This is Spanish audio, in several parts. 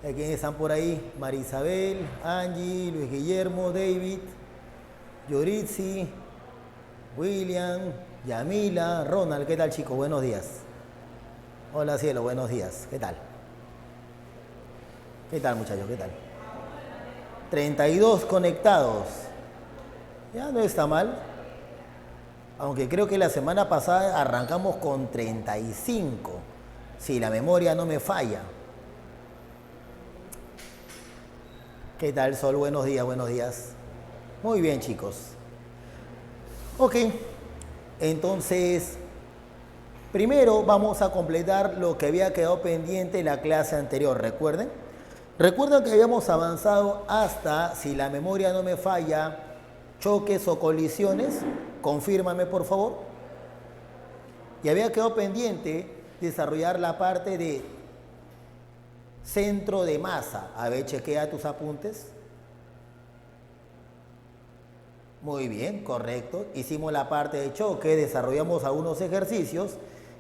¿Quiénes están por ahí? Marisabel, Angie, Luis Guillermo, David, Yoritzi, William, Yamila, Ronald. ¿Qué tal, chicos? Buenos días. Hola, cielo, buenos días. ¿Qué tal? ¿Qué tal, muchachos? ¿Qué tal? 32 conectados. Ya no está mal. Aunque creo que la semana pasada arrancamos con 35. Si la memoria no me falla. ¿Qué tal, Sol? Buenos días, buenos días. Muy bien, chicos. Ok, entonces, primero vamos a completar lo que había quedado pendiente en la clase anterior, ¿recuerden? Recuerden que habíamos avanzado hasta, si la memoria no me falla, choques o colisiones. Confírmame, por favor. Y había quedado pendiente desarrollar la parte de centro de masa. A ver, chequea tus apuntes. Muy bien, correcto. Hicimos la parte de choque, desarrollamos algunos ejercicios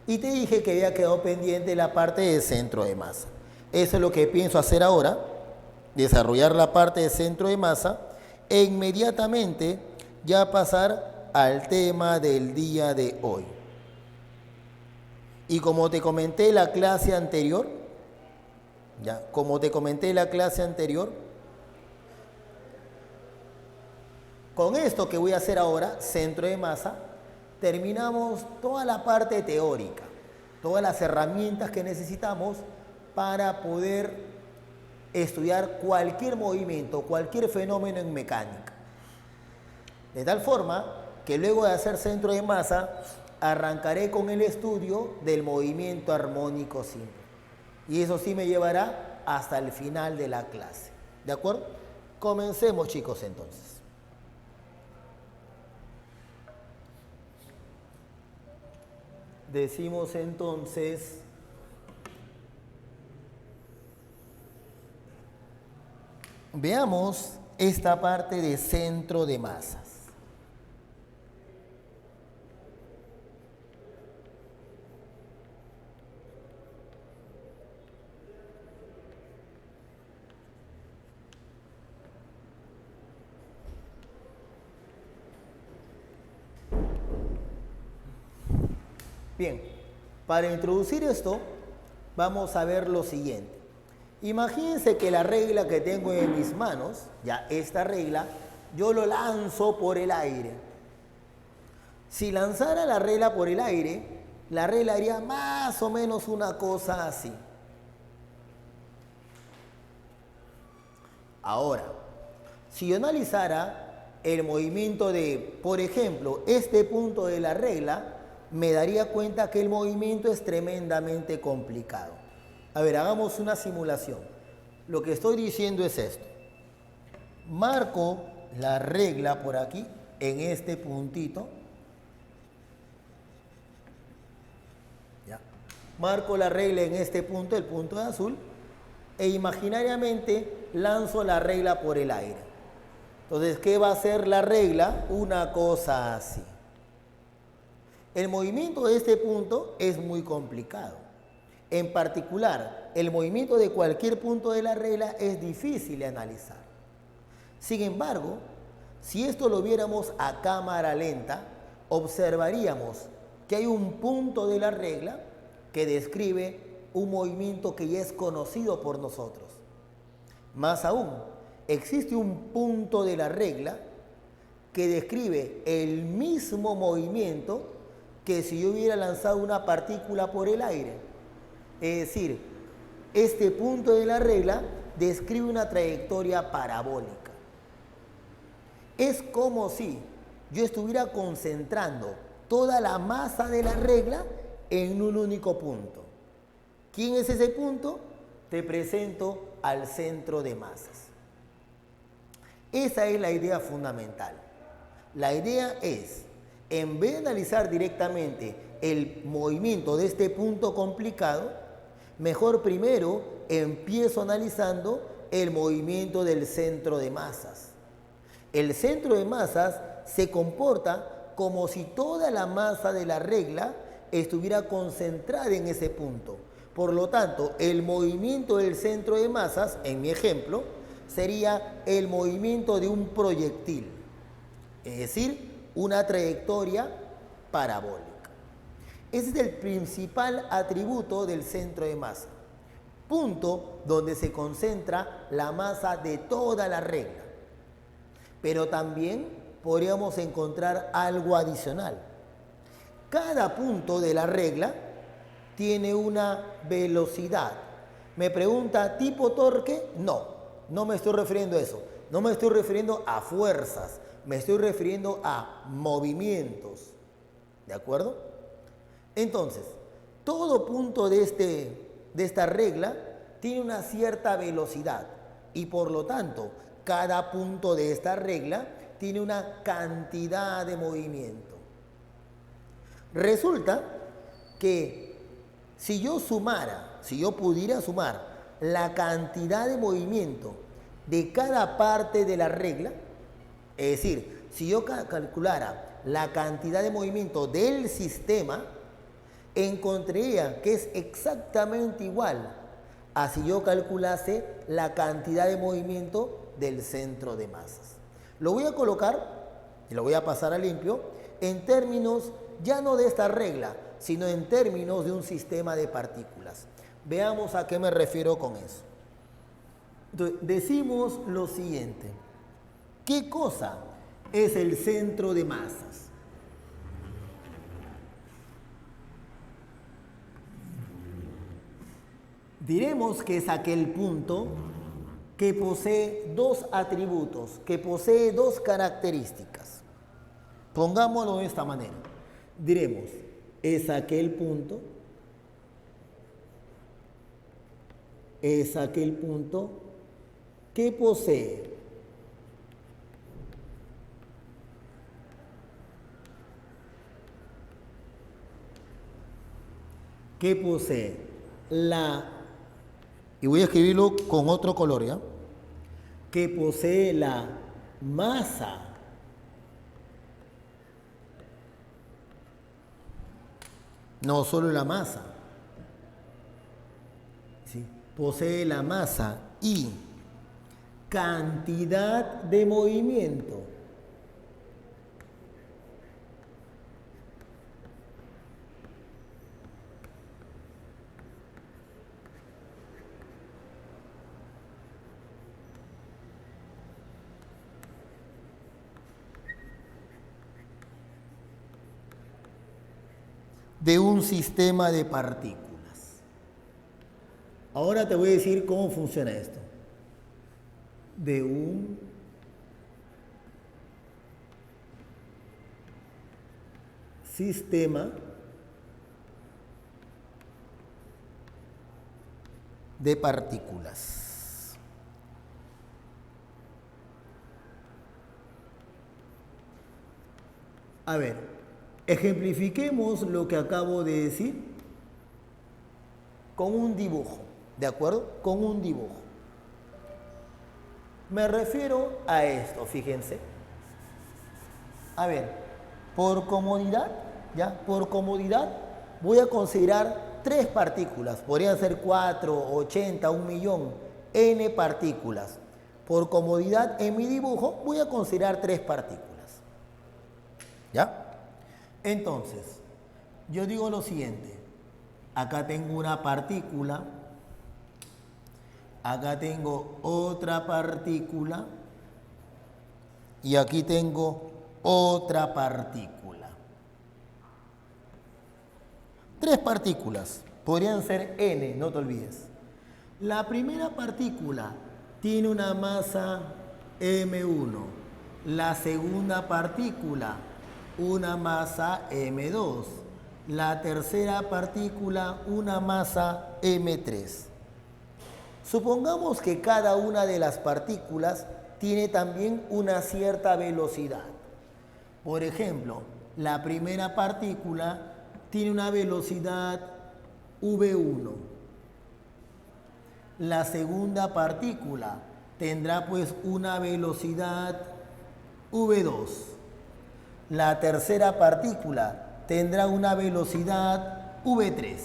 y te dije que había quedado pendiente la parte de centro de masa. Eso es lo que pienso hacer ahora, desarrollar la parte de centro de masa e inmediatamente ya pasar al tema del día de hoy. Y como te comenté la clase anterior, con esto que voy a hacer ahora, centro de masa, terminamos toda la parte teórica, todas las herramientas que necesitamos para poder estudiar cualquier movimiento, cualquier fenómeno en mecánica. De tal forma que luego de hacer centro de masa, arrancaré con el estudio del movimiento armónico simple. Y eso sí me llevará hasta el final de la clase. ¿De acuerdo? Comencemos, chicos, entonces. Decimos entonces, veamos esta parte de centro de masas. Bien, para introducir esto, vamos a ver lo siguiente. Imagínense que la regla que tengo en mis manos, ya esta regla, yo lo lanzo por el aire. Si lanzara la regla por el aire, la regla haría más o menos una cosa así. Ahora, si yo analizara el movimiento de, por ejemplo, este punto de la regla, me daría cuenta que el movimiento es tremendamente complicado. A ver, hagamos una simulación. Lo que estoy diciendo es esto. Marco la regla por aquí, en este puntito. Ya. Marco la regla en este punto, el punto de azul, e imaginariamente lanzo la regla por el aire. Entonces, ¿qué va a hacer la regla? Una cosa así. El movimiento de este punto es muy complicado. En particular, el movimiento de cualquier punto de la regla es difícil de analizar. Sin embargo, si esto lo viéramos a cámara lenta, observaríamos que hay un punto de la regla que describe un movimiento que ya es conocido por nosotros. Más aún, existe un punto de la regla que describe el mismo movimiento que si yo hubiera lanzado una partícula por el aire. Es decir, este punto de la regla describe una trayectoria parabólica. Es como si yo estuviera concentrando toda la masa de la regla en un único punto. ¿Quién es ese punto? Te presento al centro de masas. Esa es la idea fundamental. La idea es, en vez de analizar directamente el movimiento de este punto complicado, mejor primero empiezo analizando el movimiento del centro de masas. El centro de masas se comporta como si toda la masa de la regla estuviera concentrada en ese punto. Por lo tanto, el movimiento del centro de masas, en mi ejemplo, sería el movimiento de un proyectil, es decir, una trayectoria parabólica. Ese es el principal atributo del centro de masa, punto donde se concentra la masa de toda la regla. Pero también podríamos encontrar algo adicional. Cada punto de la regla tiene una velocidad. Me pregunta, ¿tipo torque? No, no me estoy refiriendo a eso. No me estoy refiriendo a fuerzas, me estoy refiriendo a movimientos. ¿De acuerdo? Entonces, todo punto de esta regla tiene una cierta velocidad y por lo tanto, cada punto de esta regla tiene una cantidad de movimiento. Resulta que si yo pudiera sumar la cantidad de movimiento de cada parte de la regla, es decir, si yo calculara la cantidad de movimiento del sistema, encontraría que es exactamente igual a si yo calculase la cantidad de movimiento del centro de masas. Lo voy a colocar y lo voy a pasar a limpio en términos ya no de esta regla, sino en términos de un sistema de partículas. Veamos a qué me refiero con eso. Entonces, decimos lo siguiente. ¿Qué cosa es el centro de masas? Diremos que es aquel punto que posee dos atributos, que posee dos características. Pongámoslo de esta manera. Diremos, es aquel punto que posee y voy a escribirlo con otro color, ¿ya? Que posee la masa no solo la masa, ¿sí? Posee la masa y cantidad de movimiento. De un sistema de partículas. Ahora te voy a decir cómo funciona esto. De un sistema de partículas. A ver. Ejemplifiquemos lo que acabo de decir con un dibujo, ¿de acuerdo? Con un dibujo. Me refiero a esto, fíjense. A ver, por comodidad, ¿ya? Por comodidad voy a considerar 3 partículas. Podrían ser 4, 80, 1 millón, n partículas. Por comodidad en mi dibujo voy a considerar 3 partículas. ¿Ya? Entonces, yo digo lo siguiente, acá tengo una partícula, acá tengo otra partícula y aquí tengo otra partícula. 3 partículas, podrían ser n, no te olvides. La primera partícula tiene una masa m1, la segunda partícula una masa m2, la tercera partícula una masa m3. Supongamos que cada una de las partículas tiene también una cierta velocidad. Por ejemplo, la primera partícula tiene una velocidad v1. La segunda partícula tendrá pues una velocidad v2. La tercera partícula tendrá una velocidad v3.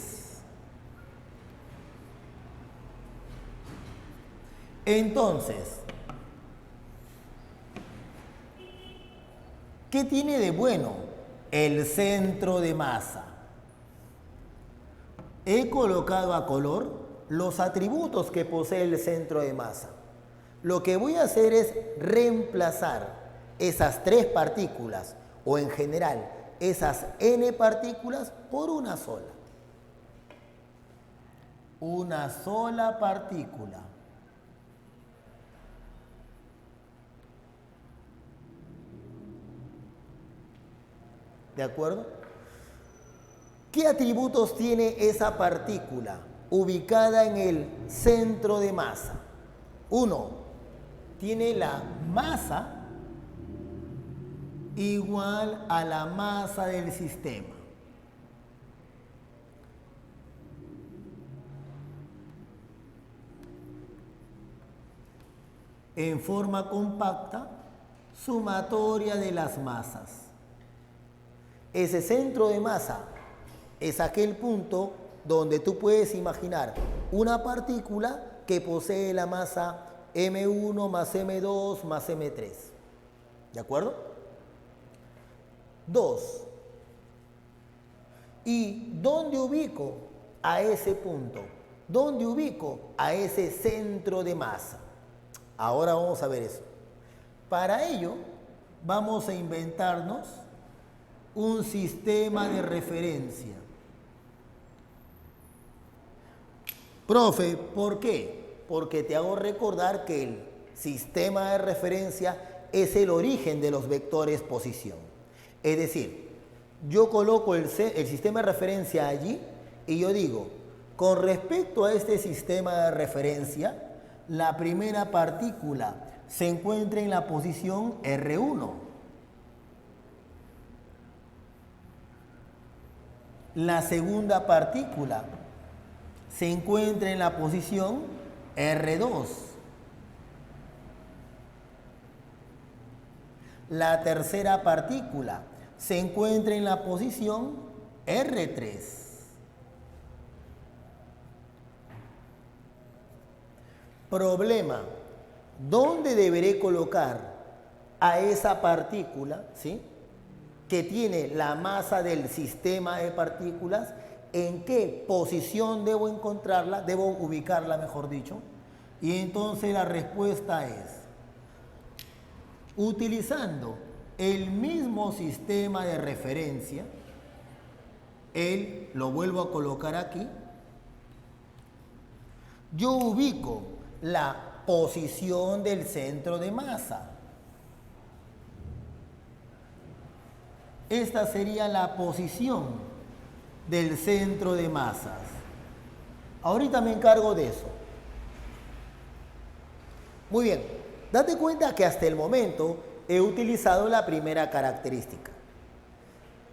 Entonces, ¿qué tiene de bueno el centro de masa? He colocado a color los atributos que posee el centro de masa. Lo que voy a hacer es reemplazar esas 3 partículas, o en general, esas n partículas, por una sola. Una sola partícula. ¿De acuerdo? ¿Qué atributos tiene esa partícula ubicada en el centro de masa? 1. Tiene la masa igual a la masa del sistema. En forma compacta, sumatoria de las masas. Ese centro de masa es aquel punto donde tú puedes imaginar una partícula que posee la masa M1 más M2 más M3. ¿De acuerdo? 2. ¿Y dónde ubico a ese punto? ¿Dónde ubico a ese centro de masa? Ahora vamos a ver eso. Para ello, vamos a inventarnos un sistema de referencia. Profe, ¿por qué? Porque te hago recordar que el sistema de referencia es el origen de los vectores posición. Es decir, yo coloco el sistema de referencia allí y yo digo, con respecto a este sistema de referencia, la primera partícula se encuentra en la posición R1. La segunda partícula se encuentra en la posición R2. La tercera partícula se encuentra en la posición R3. Problema: ¿dónde deberé colocar a esa partícula, ¿sí?, que tiene la masa del sistema de partículas? ¿En qué posición debo encontrarla? Debo ubicarla, mejor dicho. Y entonces la respuesta es, utilizando el mismo sistema de referencia, lo vuelvo a colocar aquí, yo ubico la posición del centro de masa. Esta sería la posición del centro de masas. Ahorita me encargo de eso. Muy bien, date cuenta que hasta el momento he utilizado la primera característica.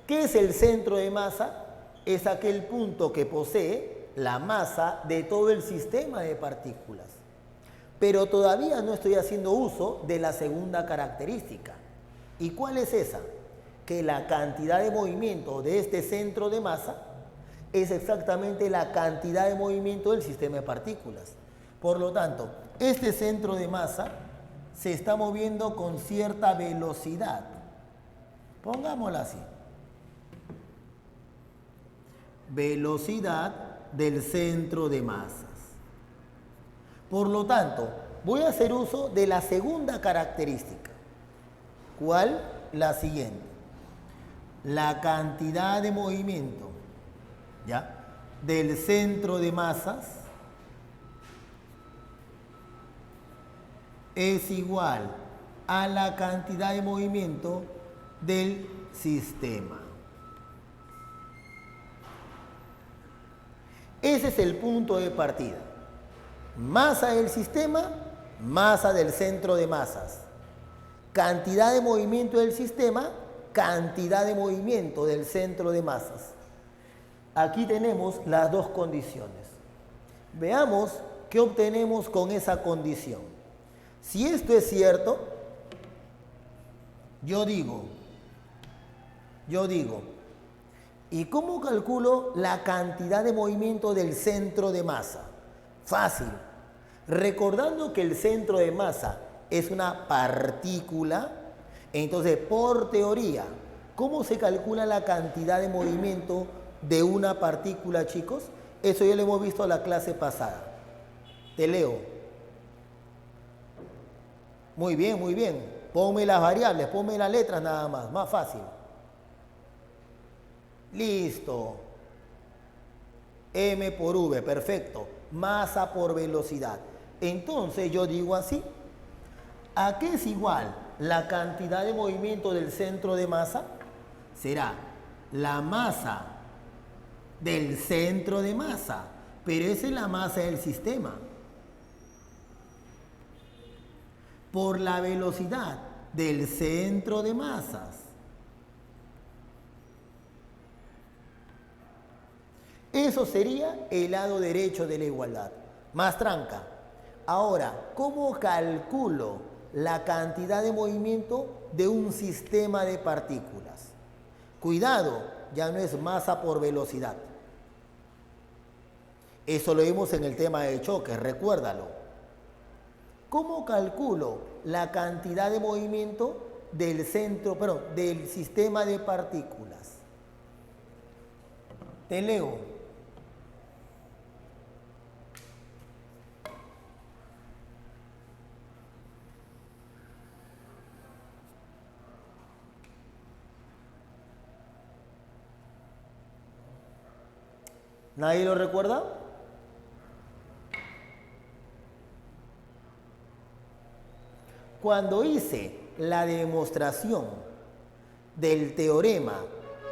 ¿Qué es el centro de masa? Es aquel punto que posee la masa de todo el sistema de partículas. Pero todavía no estoy haciendo uso de la segunda característica. ¿Y cuál es esa? Que la cantidad de movimiento de este centro de masa es exactamente la cantidad de movimiento del sistema de partículas. Por lo tanto, este centro de masa se está moviendo con cierta velocidad. Pongámosla así. Velocidad del centro de masas. Por lo tanto, voy a hacer uso de la segunda característica. ¿Cuál? La siguiente. La cantidad de movimiento, ¿ya?, del centro de masas es igual a la cantidad de movimiento del sistema. Ese es el punto de partida. Masa del sistema, masa del centro de masas. Cantidad de movimiento del sistema, cantidad de movimiento del centro de masas. Aquí tenemos las dos condiciones. Veamos qué obtenemos con esa condición. Si esto es cierto, yo digo, ¿y cómo calculo la cantidad de movimiento del centro de masa? Fácil. Recordando que el centro de masa es una partícula, entonces por teoría, ¿cómo se calcula la cantidad de movimiento de una partícula, chicos? Eso ya lo hemos visto en la clase pasada. Te leo. Muy bien, muy bien. Ponme las variables, ponme las letras nada más fácil. Listo. M por V, perfecto. Masa por velocidad. Entonces yo digo así. ¿A qué es igual la cantidad de movimiento del centro de masa? Será la masa del centro de masa, pero esa es la masa del sistema, por la velocidad del centro de masas. Eso sería el lado derecho de la igualdad. Más tranca. Ahora, ¿cómo calculo la cantidad de movimiento de un sistema de partículas? Cuidado, ya no es masa por velocidad. Eso lo vimos en el tema de choque, recuérdalo. ¿Cómo calculo la cantidad de movimiento del del sistema de partículas? Te leo. ¿Nadie lo recuerda? Cuando hice la demostración del teorema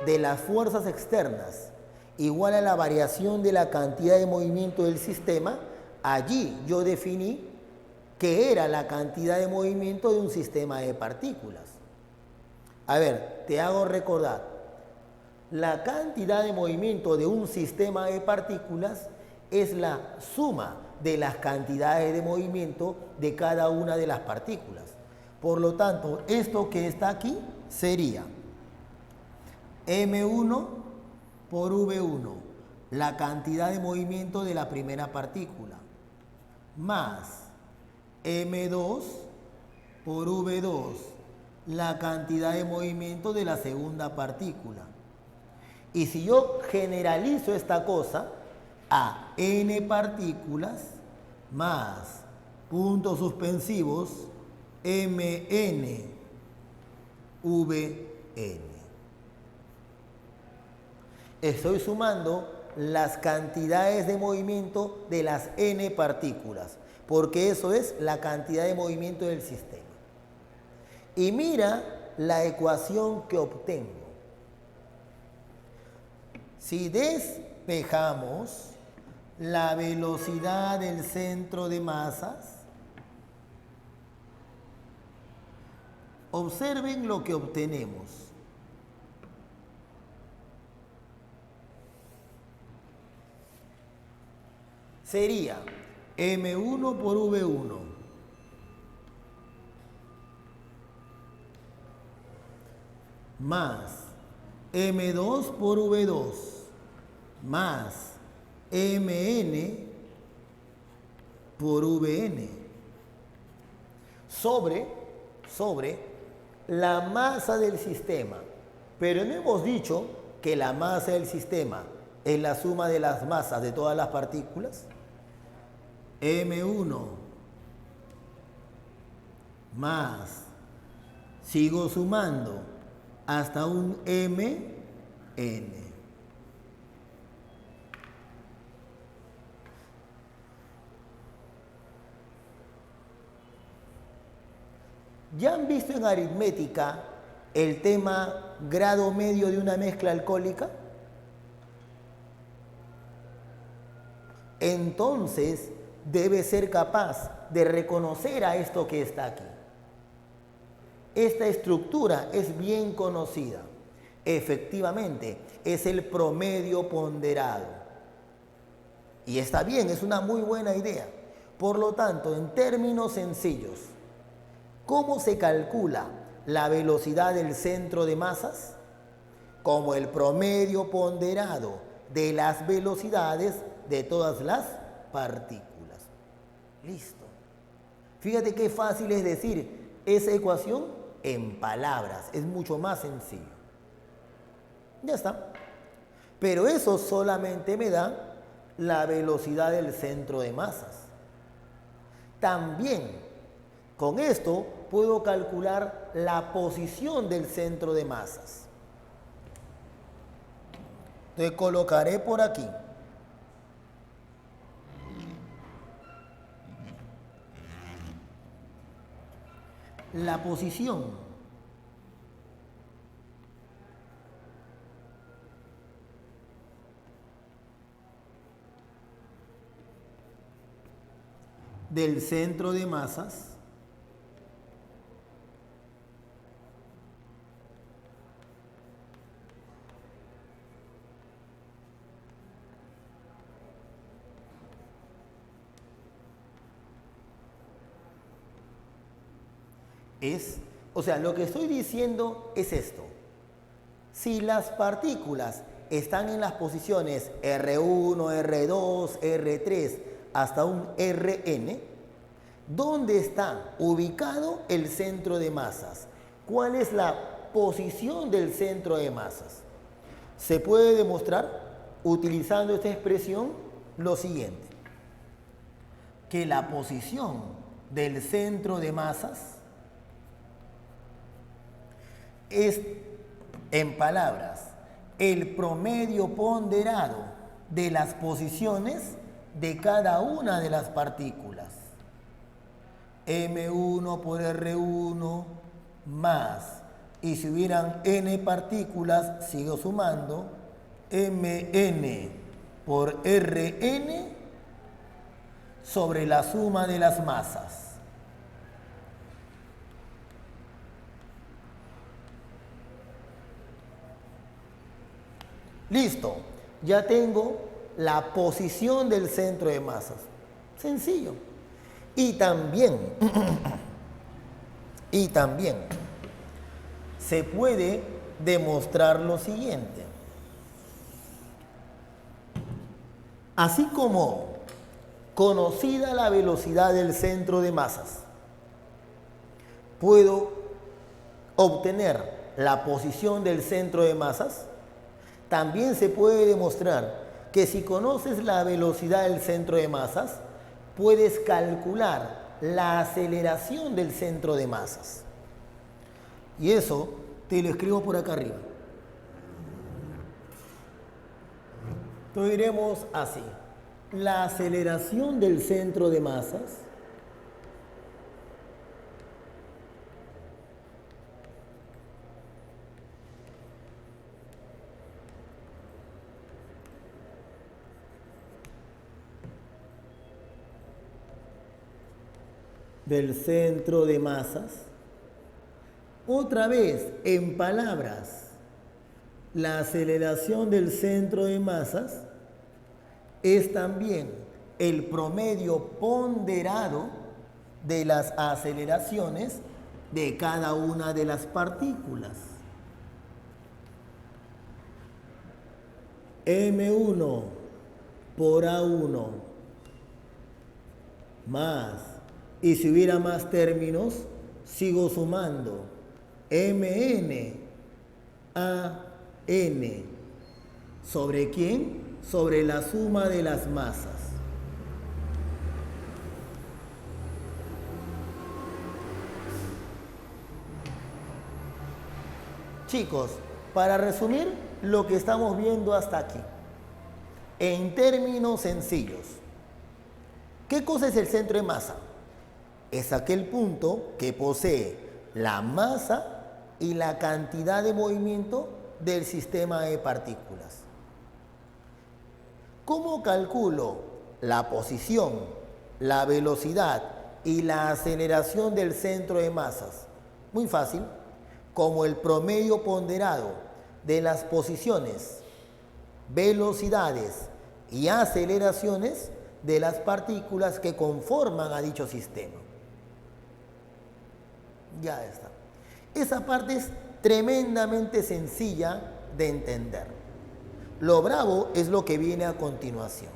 de las fuerzas externas igual a la variación de la cantidad de movimiento del sistema, allí yo definí que era la cantidad de movimiento de un sistema de partículas. A ver, te hago recordar. La cantidad de movimiento de un sistema de partículas es la suma de las cantidades de movimiento de cada una de las partículas. Por lo tanto, esto que está aquí sería M1 por V1, la cantidad de movimiento de la primera partícula, más M2 por V2, la cantidad de movimiento de la segunda partícula. Y si yo generalizo esta cosa a n partículas más puntos suspensivos mn vn. Estoy sumando las cantidades de movimiento de las n partículas, porque eso es la cantidad de movimiento del sistema. Y mira la ecuación que obtengo. Si despejamos la velocidad del centro de masas, observen lo que obtenemos. Sería M1 por V1 más M2 por V2 más Mn por Vn sobre la masa del sistema. Pero no hemos dicho que la masa del sistema es la suma de las masas de todas las partículas. M1 más, sigo sumando hasta un Mn. ¿Ya han visto en aritmética el tema grado medio de una mezcla alcohólica? Entonces, debe ser capaz de reconocer a esto que está aquí. Esta estructura es bien conocida. Efectivamente, es el promedio ponderado. Y está bien, es una muy buena idea. Por lo tanto, en términos sencillos, ¿cómo se calcula la velocidad del centro de masas? Como el promedio ponderado de las velocidades de todas las partículas. Listo. Fíjate qué fácil es decir esa ecuación en palabras. Es mucho más sencillo. Ya está. Pero eso solamente me da la velocidad del centro de masas. También con esto puedo calcular la posición del centro de masas. Entonces colocaré por aquí la posición del centro de masas o sea, lo que estoy diciendo es esto. Si las partículas están en las posiciones R1, R2, R3 hasta un Rn, ¿dónde está ubicado el centro de masas? ¿Cuál es la posición del centro de masas? Se puede demostrar utilizando esta expresión lo siguiente, que la posición del centro de masas es, en palabras, el promedio ponderado de las posiciones de cada una de las partículas. M1 por R1 más, y si hubieran n partículas, sigo sumando, Mn por Rn sobre la suma de las masas. Listo, ya tengo la posición del centro de masas. Sencillo. Y también se puede demostrar lo siguiente. Así como conocida la velocidad del centro de masas, puedo obtener la posición del centro de masas. También se puede demostrar que si conoces la velocidad del centro de masas, puedes calcular la aceleración del centro de masas. Y eso te lo escribo por acá arriba. Entonces diremos así: la aceleración del centro de masas del centro de masas. Otra vez, en palabras, la aceleración del centro de masas es también el promedio ponderado de las aceleraciones de cada una de las partículas. M1 por A1 más, y si hubiera más términos, sigo sumando, Mn a n. ¿Sobre quién? Sobre la suma de las masas. Chicos, para resumir lo que estamos viendo hasta aquí, en términos sencillos, ¿qué cosa es el centro de masa? Es aquel punto que posee la masa y la cantidad de movimiento del sistema de partículas. ¿Cómo calculo la posición, la velocidad y la aceleración del centro de masas? Muy fácil, como el promedio ponderado de las posiciones, velocidades y aceleraciones de las partículas que conforman a dicho sistema. Ya está. Esa parte es tremendamente sencilla de entender. Lo bravo es lo que viene a continuación.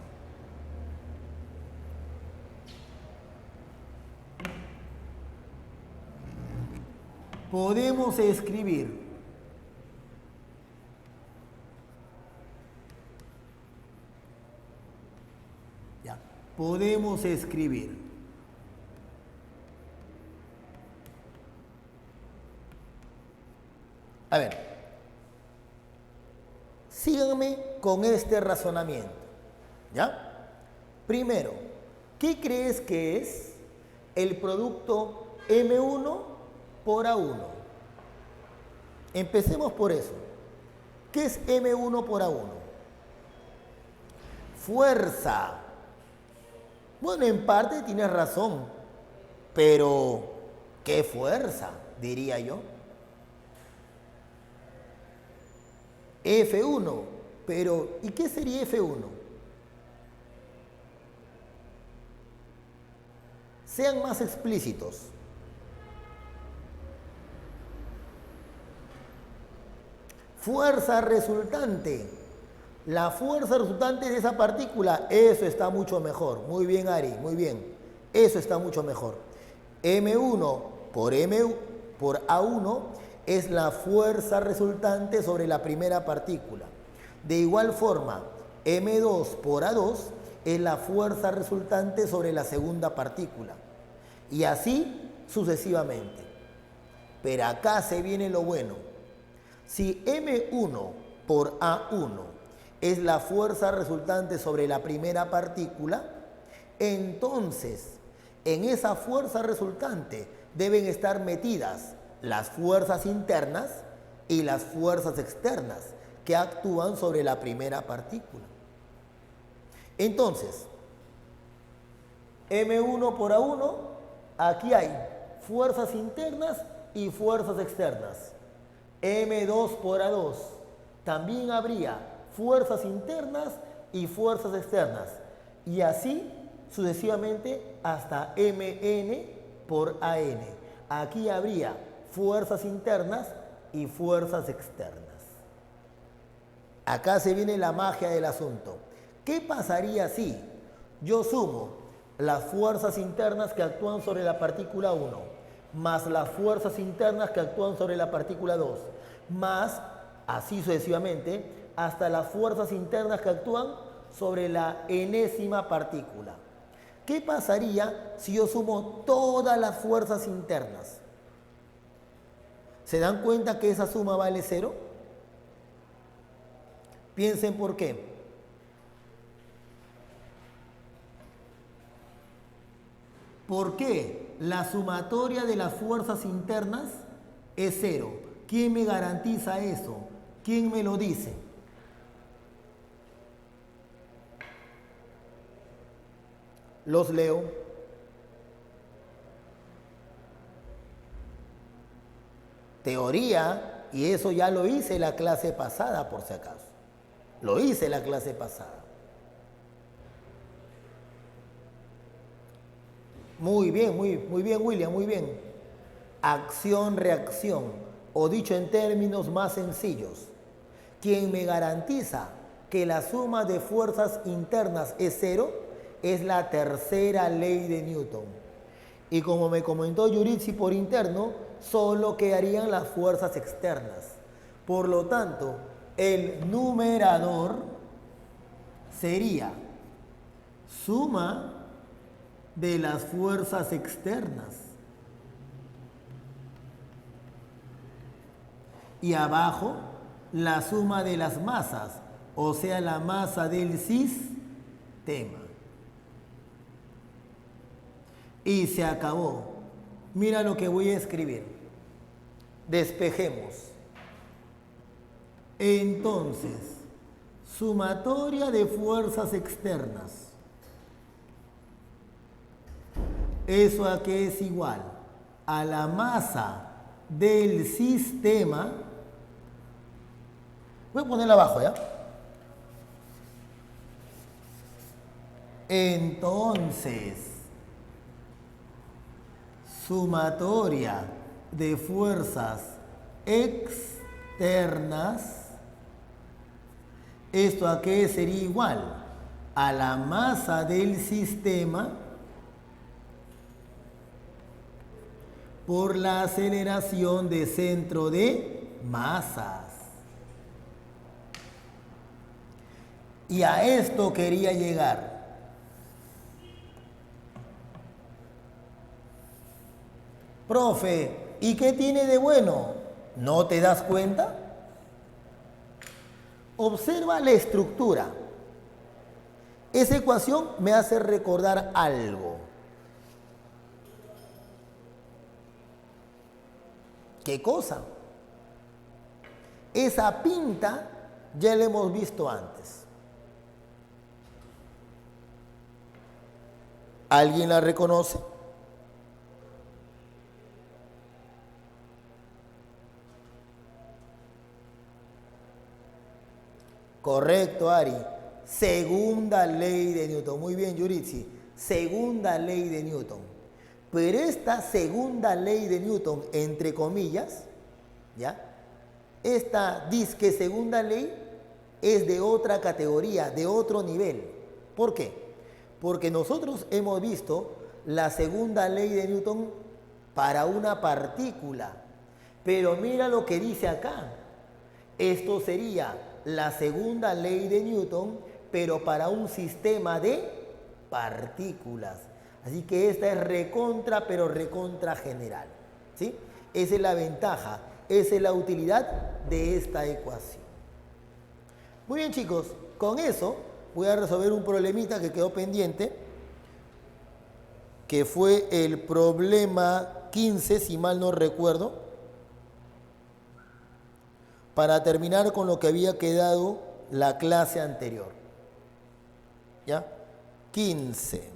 podemos escribir ya, podemos escribir a ver, síganme con este razonamiento, ¿ya? Primero, ¿qué crees que es el producto M1 por A1? Empecemos por eso. ¿Qué es M1 por A1? Fuerza. Bueno, en parte tienes razón, pero ¿qué fuerza? Diría yo. F1, pero ¿y qué sería F1? Sean más explícitos. Fuerza resultante. La fuerza resultante de esa partícula, eso está mucho mejor. Muy bien, Ari, muy bien. Eso está mucho mejor. M1 por A1 es la fuerza resultante sobre la primera partícula. De igual forma, M2 por A2 es la fuerza resultante sobre la segunda partícula. Y así sucesivamente. Pero acá se viene lo bueno. Si M1 por A1 es la fuerza resultante sobre la primera partícula, entonces en esa fuerza resultante deben estar metidas las fuerzas internas y las fuerzas externas que actúan sobre la primera partícula. Entonces, M1 por A1, aquí hay fuerzas internas y fuerzas externas. M2 por A2, también habría fuerzas internas y fuerzas externas. Y así sucesivamente hasta Mn por An. Aquí habría fuerzas internas y fuerzas externas. Acá se viene la magia del asunto. ¿Qué pasaría si yo sumo las fuerzas internas que actúan sobre la partícula 1 más las fuerzas internas que actúan sobre la partícula 2 más, así sucesivamente, hasta las fuerzas internas que actúan sobre la enésima partícula? ¿Qué pasaría si yo sumo todas las fuerzas internas? ¿Se dan cuenta que esa suma vale 0? Piensen por qué. ¿Por qué la sumatoria de las fuerzas internas es 0? ¿Quién me garantiza eso? ¿Quién me lo dice? Los leo. Teoría, y eso ya lo hice la clase pasada, por si acaso. Lo hice la clase pasada. Muy bien, muy bien, William, muy bien. Acción-reacción, o dicho en términos más sencillos, quien me garantiza que la suma de fuerzas internas es 0 es la tercera ley de Newton. Y como me comentó Yuritsi por interno, solo quedarían las fuerzas externas. Por lo tanto, el numerador sería suma de las fuerzas externas. Y abajo, la suma de las masas, o sea, la masa del sistema. Y se acabó. Mira lo que voy a escribir. Despejemos. Entonces, sumatoria de fuerzas externas. ¿Eso a qué es igual? A la masa del sistema. Voy a ponerla abajo, ¿ya? Entonces, sumatoria de fuerzas externas, ¿esto a qué sería igual? A la masa del sistema por la aceleración de centro de masas. Y a esto quería llegar. Profe, ¿y qué tiene de bueno? ¿No te das cuenta? Observa la estructura. Esa ecuación me hace recordar algo. ¿Qué cosa? Esa pinta ya la hemos visto antes. ¿Alguien la reconoce? Correcto, Ari. Segunda ley de Newton. Muy bien, Yuritsi. Segunda ley de Newton. Pero esta segunda ley de Newton, entre comillas, ¿ya? Esta disque segunda ley es de otra categoría, de otro nivel. ¿Por qué? Porque nosotros hemos visto la segunda ley de Newton para una partícula. Pero mira lo que dice acá. Esto sería la segunda ley de Newton, pero para un sistema de partículas. Así que esta es recontra, pero recontra general. ¿Sí? Esa es la ventaja, esa es la utilidad de esta ecuación. Muy bien, chicos, con eso voy a resolver un problemita que quedó pendiente, que fue el problema 15, si mal no recuerdo, para terminar con lo que había quedado la clase anterior. ¿Ya? 15.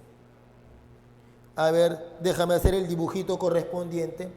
A ver, déjame hacer el dibujito correspondiente.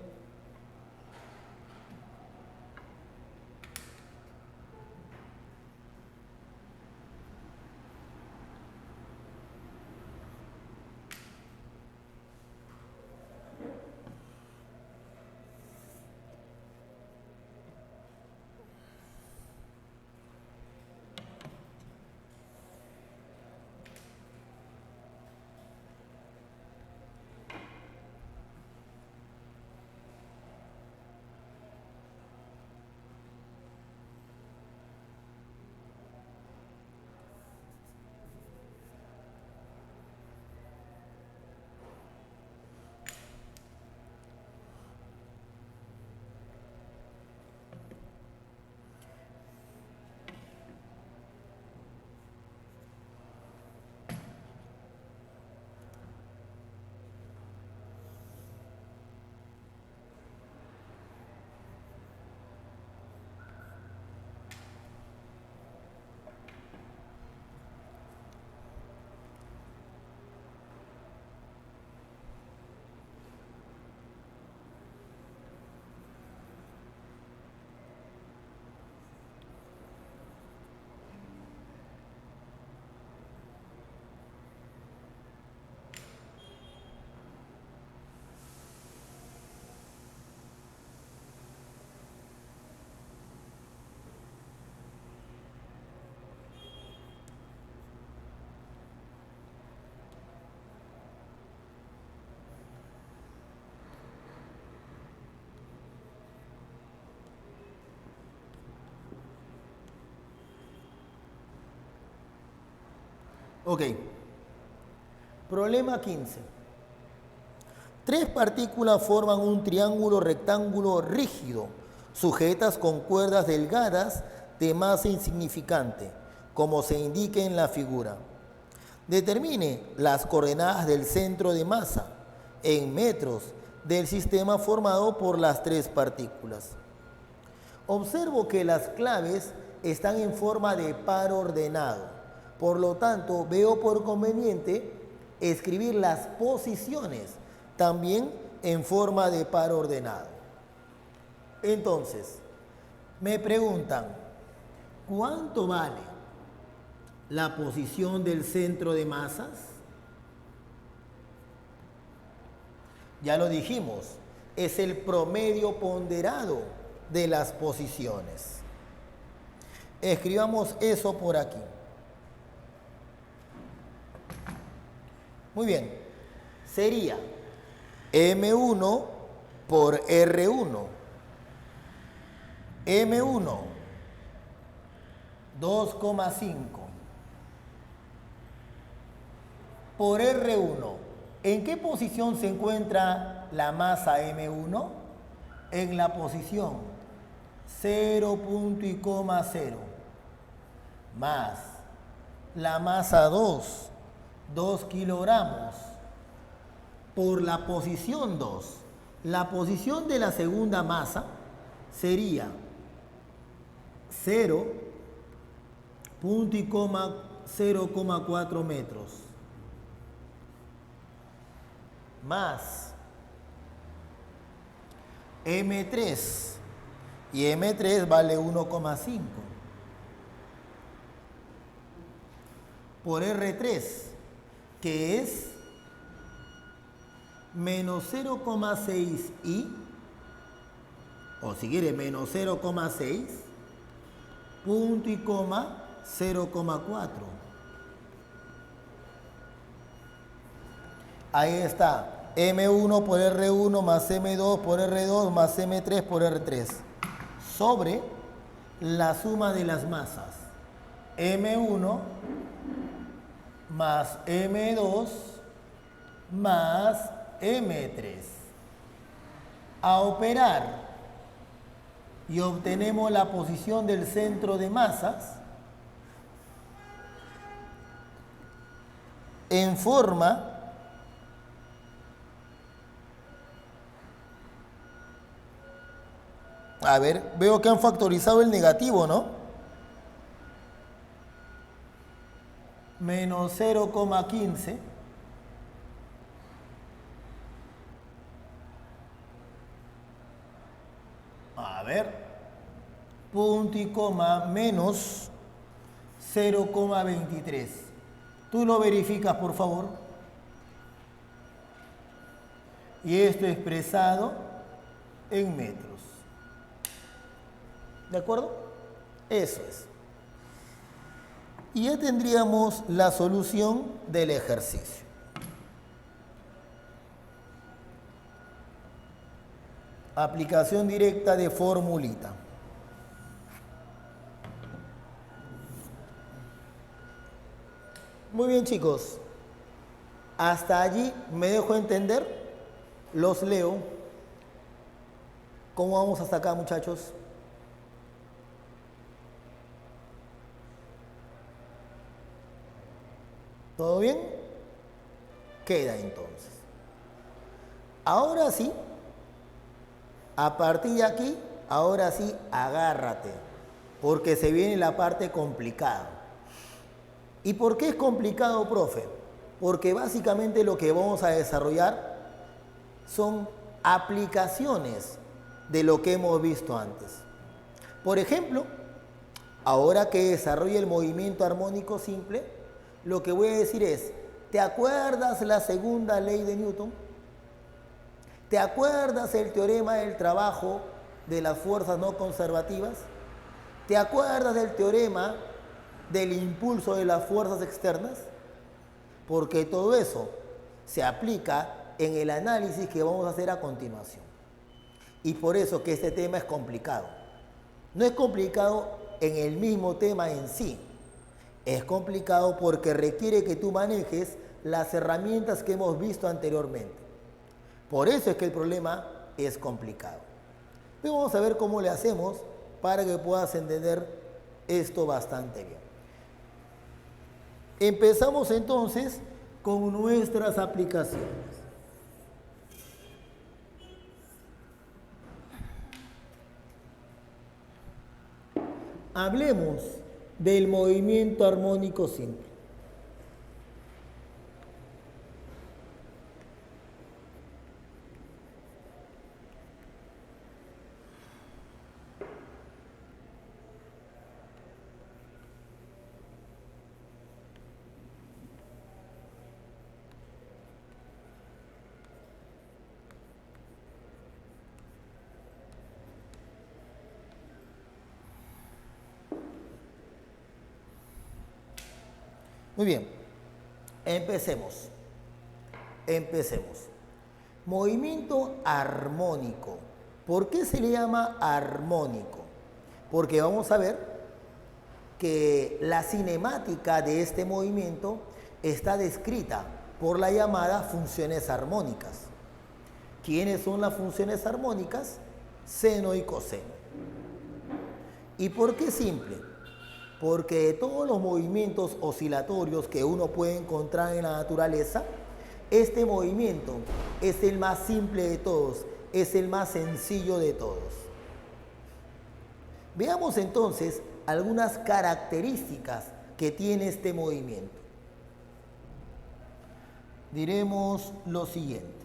Ok. Problema 15. Tres partículas forman un triángulo rectángulo rígido, sujetas con cuerdas delgadas de masa insignificante, como se indica en la figura. Determine las coordenadas del centro de masa en metros del sistema formado por las tres partículas. Observo que las claves están en forma de par ordenado. Por lo tanto, veo por conveniente escribir las posiciones también en forma de par ordenado. Entonces, me preguntan, ¿cuánto vale la posición del centro de masas? Ya lo dijimos, es el promedio ponderado de las posiciones. Escribamos eso por aquí. Muy bien, sería M1 por R1, M1, 2,5 por R1. ¿En qué posición se encuentra la masa M1? En la posición 0,0 más la masa 2, 2 kilogramos, por la posición 2. La posición de la segunda masa sería 0,04 metros más M3, y M3 vale 1,5 por R3, que es menos 0,6 y, o si quiere menos 0,6, punto y coma 0,4. Ahí está, M1 por R1 más M2 por R2 más M3 por R3 sobre la suma de las masas M1 más M2 más M3. A operar y obtenemos la posición del centro de masas en forma a ver, veo que han factorizado el negativo, ¿no? Menos 0,15 a ver, punto y coma menos 0,23. Tú lo verificas, por favor. Y esto expresado en metros. ¿De acuerdo? Eso es. Y ya tendríamos la solución del ejercicio. Aplicación directa de formulita. Muy bien, chicos. Hasta allí me dejo entender. Los leo. ¿Cómo vamos hasta acá, muchachos? ¿Todo bien? Queda entonces. Ahora sí, a partir de aquí, ahora sí, agárrate, porque se viene la parte complicada. ¿Y por qué es complicado, profe? Porque básicamente lo que vamos a desarrollar son aplicaciones de lo que hemos visto antes. Por ejemplo, ahora que desarrolle el movimiento armónico simple, lo que voy a decir es, ¿te acuerdas la segunda ley de Newton? ¿Te acuerdas el teorema del trabajo de las fuerzas no conservativas? ¿Te acuerdas del teorema del impulso de las fuerzas externas? Porque todo eso se aplica en el análisis que vamos a hacer a continuación. Y por eso que este tema es complicado. No es complicado en el mismo tema en sí. Es complicado porque requiere que tú manejes las herramientas que hemos visto anteriormente. Por eso es que el problema es complicado. Pero vamos a ver cómo le hacemos para que puedas entender esto bastante bien. Empezamos entonces con nuestras aplicaciones. Hablemos del movimiento armónico simple. Muy bien, empecemos. Movimiento armónico. ¿Por qué se le llama armónico? Porque vamos a ver que la cinemática de este movimiento está descrita por la llamada funciones armónicas. ¿Quiénes son las funciones armónicas? Seno y coseno. ¿Y por qué simple? Porque de todos los movimientos oscilatorios que uno puede encontrar en la naturaleza, este movimiento es el más simple de todos, es el más sencillo de todos. Veamos entonces algunas características que tiene este movimiento. Diremos lo siguiente.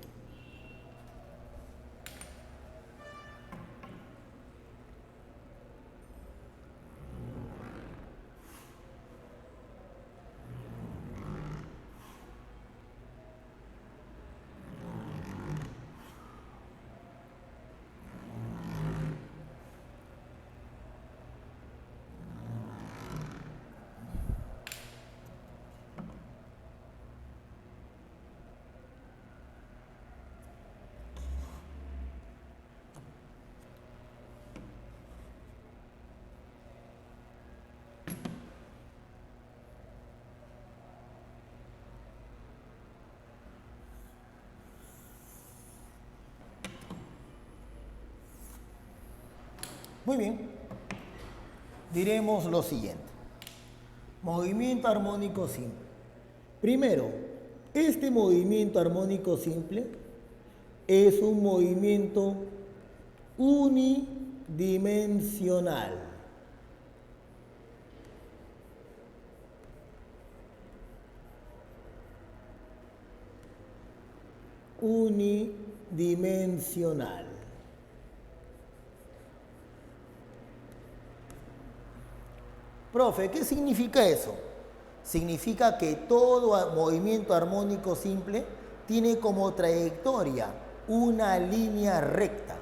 Muy bien, diremos lo siguiente. Movimiento armónico simple. Primero, este movimiento armónico simple es un movimiento unidimensional. Unidimensional. Profe, ¿qué significa eso? Significa que todo movimiento armónico simple tiene como trayectoria una línea recta.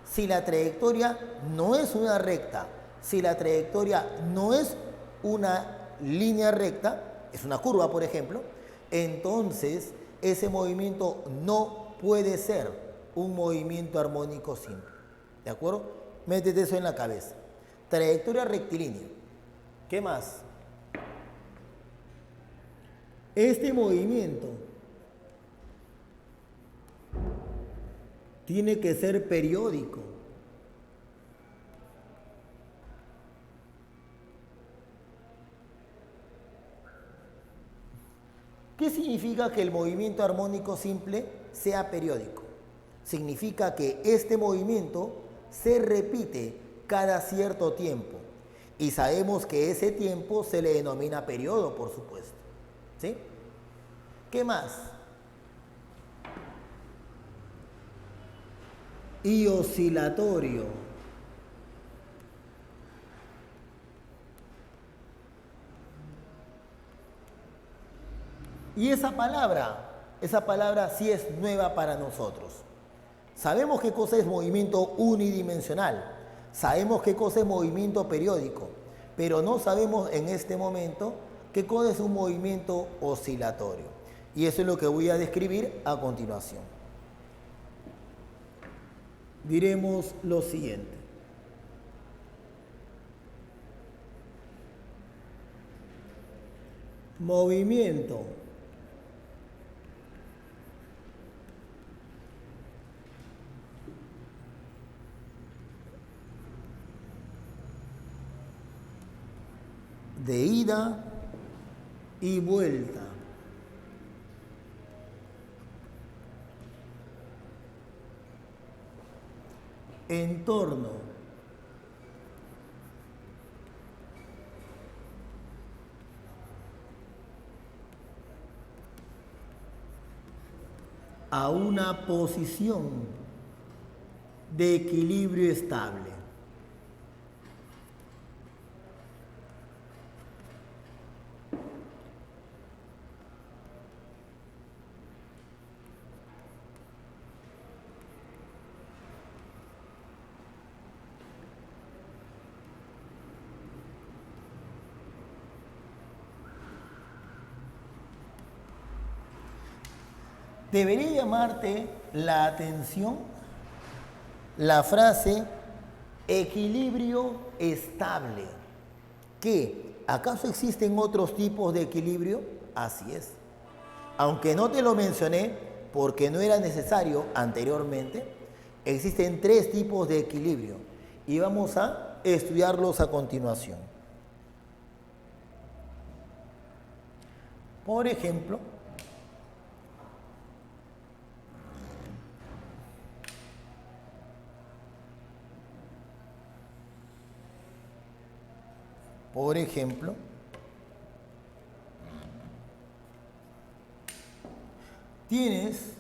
Si la trayectoria no es una recta, si la trayectoria no es una línea recta, es una curva, por ejemplo, entonces ese movimiento no puede ser un movimiento armónico simple. ¿De acuerdo? Métete eso en la cabeza. Trayectoria rectilínea. ¿Qué más? Este movimiento tiene que ser periódico. ¿Qué significa que el movimiento armónico simple sea periódico? Significa que este movimiento se repite cada cierto tiempo. Y sabemos que ese tiempo se le denomina periodo, por supuesto. ¿Sí? ¿Qué más? Y oscilatorio. Y esa palabra sí es nueva para nosotros. Sabemos qué cosa es movimiento unidimensional. Sabemos qué cosa es movimiento periódico, pero no sabemos en este momento qué cosa es un movimiento oscilatorio. Y eso es lo que voy a describir a continuación. Diremos lo siguiente. Movimiento de ida y vuelta. En torno a una posición de equilibrio estable. Debería llamarte la atención la frase equilibrio estable. ¿Qué? ¿Acaso existen otros tipos de equilibrio? Así es. Aunque no te lo mencioné porque no era necesario anteriormente, existen 3 tipos de equilibrio y vamos a estudiarlos a continuación. Por ejemplo, tienes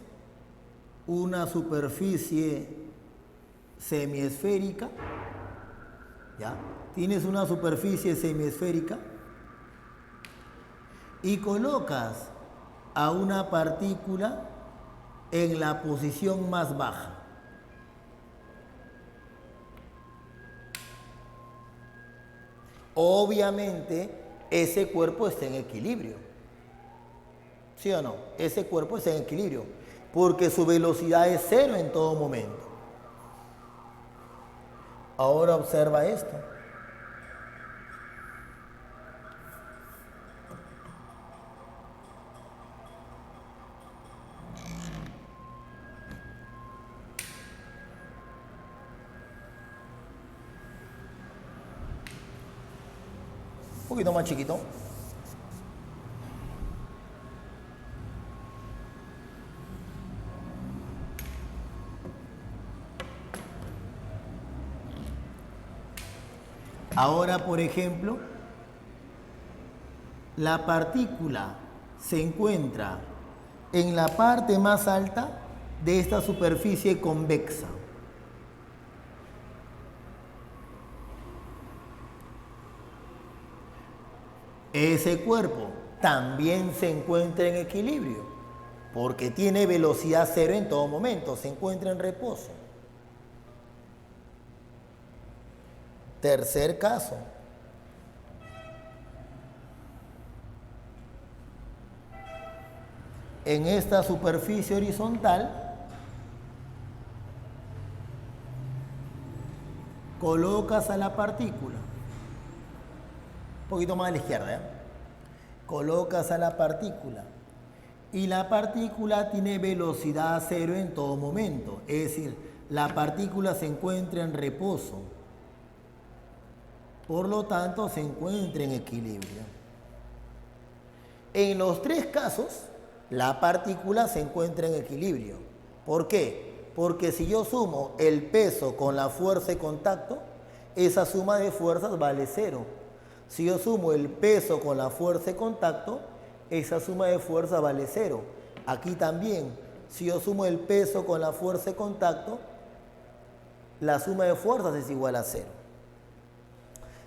una superficie semiesférica, ¿ya? Tienes una superficie semiesférica y colocas a una partícula en la posición más baja. Obviamente, ese cuerpo está en equilibrio. ¿Sí o no? Ese cuerpo está en equilibrio, porque su velocidad es 0 en todo momento. Ahora observa esto. Un poquito más chiquito. Ahora, por ejemplo, la partícula se encuentra en la parte más alta de esta superficie convexa. Ese cuerpo también se encuentra en equilibrio, porque tiene velocidad 0 en todo momento, se encuentra en reposo. Tercer caso. En esta superficie horizontal colocas a la partícula, un poquito más a la izquierda, ¿eh? Colocas a la partícula y la partícula tiene velocidad 0 en todo momento, es decir, la partícula se encuentra en reposo. Por lo tanto, se encuentra en equilibrio. En los 3 casos, la partícula se encuentra en equilibrio. ¿Por qué? Porque si yo sumo el peso con la fuerza de contacto, esa suma de fuerzas vale 0. Si yo sumo el peso con la fuerza de contacto, esa suma de fuerza vale 0. Aquí también, si yo sumo el peso con la fuerza de contacto, la suma de fuerzas es igual a 0.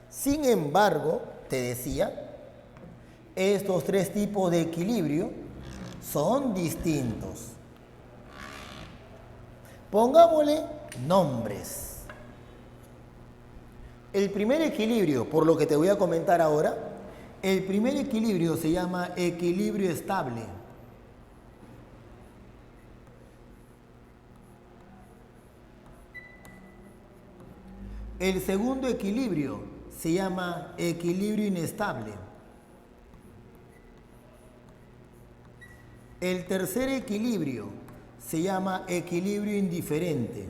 Sin embargo, te decía, estos 3 tipos de equilibrio son distintos. Pongámosle nombres. El primer equilibrio, por lo que te voy a comentar ahora, el primer equilibrio se llama equilibrio estable. El segundo equilibrio se llama equilibrio inestable. El tercer equilibrio se llama equilibrio indiferente.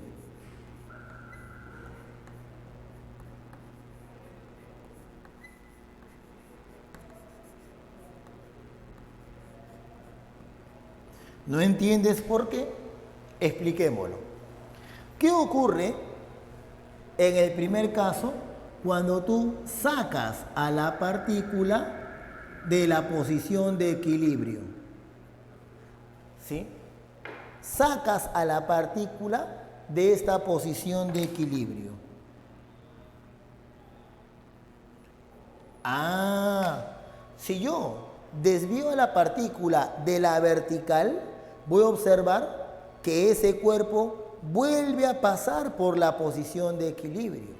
¿No entiendes por qué? Expliquémoslo. ¿Qué ocurre en el primer caso cuando tú sacas a la partícula de la posición de equilibrio? ¿Sí? Sacas a la partícula de esta posición de equilibrio. Si yo desvío a la partícula de la vertical, voy a observar que ese cuerpo vuelve a pasar por la posición de equilibrio.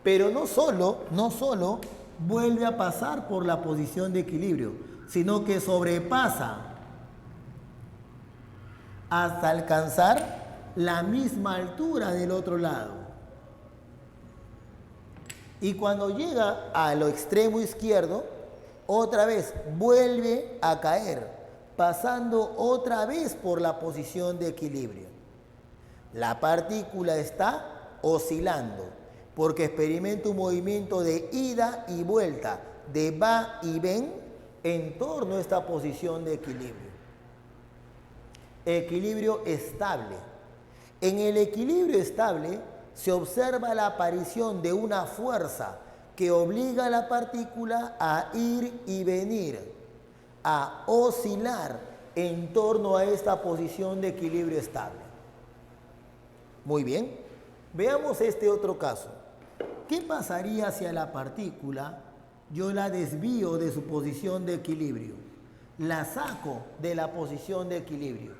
Pero no solo vuelve a pasar por la posición de equilibrio, sino que sobrepasa hasta alcanzar la misma altura del otro lado. Y cuando llega a lo extremo izquierdo, otra vez vuelve a caer, pasando otra vez por la posición de equilibrio. La partícula está oscilando porque experimenta un movimiento de ida y vuelta, de va y ven en torno a esta posición de equilibrio. Equilibrio estable. En el equilibrio estable se observa la aparición de una fuerza que obliga a la partícula a ir y venir, a oscilar en torno a esta posición de equilibrio estable. Muy bien, veamos este otro caso. ¿Qué pasaría si a la partícula yo la desvío de su posición de equilibrio? La saco de la posición de equilibrio.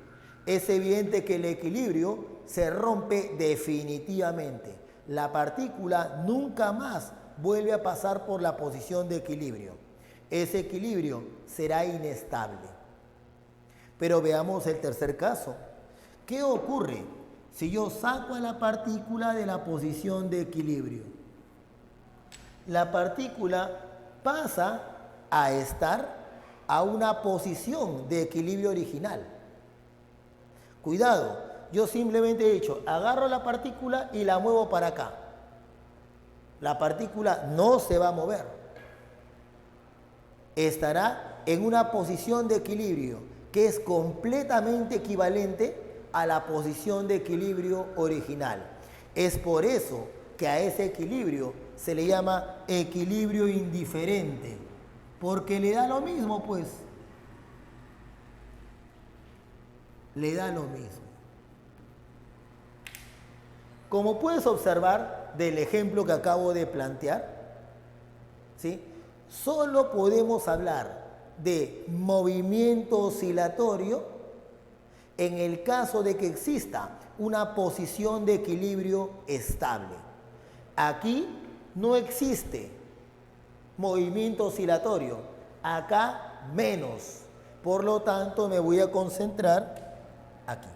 Es evidente que el equilibrio se rompe definitivamente. La partícula nunca más vuelve a pasar por la posición de equilibrio. Ese equilibrio será inestable. Pero veamos el tercer caso. ¿Qué ocurre si yo saco a la partícula de la posición de equilibrio? La partícula pasa a estar a una posición de equilibrio original. Cuidado, yo simplemente he dicho, agarro la partícula y la muevo para acá. La partícula no se va a mover. Estará en una posición de equilibrio que es completamente equivalente a la posición de equilibrio original. Es por eso que a ese equilibrio se le llama equilibrio indiferente, porque le da lo mismo, pues. Le da lo mismo. Como puedes observar del ejemplo que acabo de plantear, ¿sí? Solo podemos hablar de movimiento oscilatorio en el caso de que exista una posición de equilibrio estable. Aquí no existe movimiento oscilatorio, acá menos. Por lo tanto, me voy a concentrar aquí.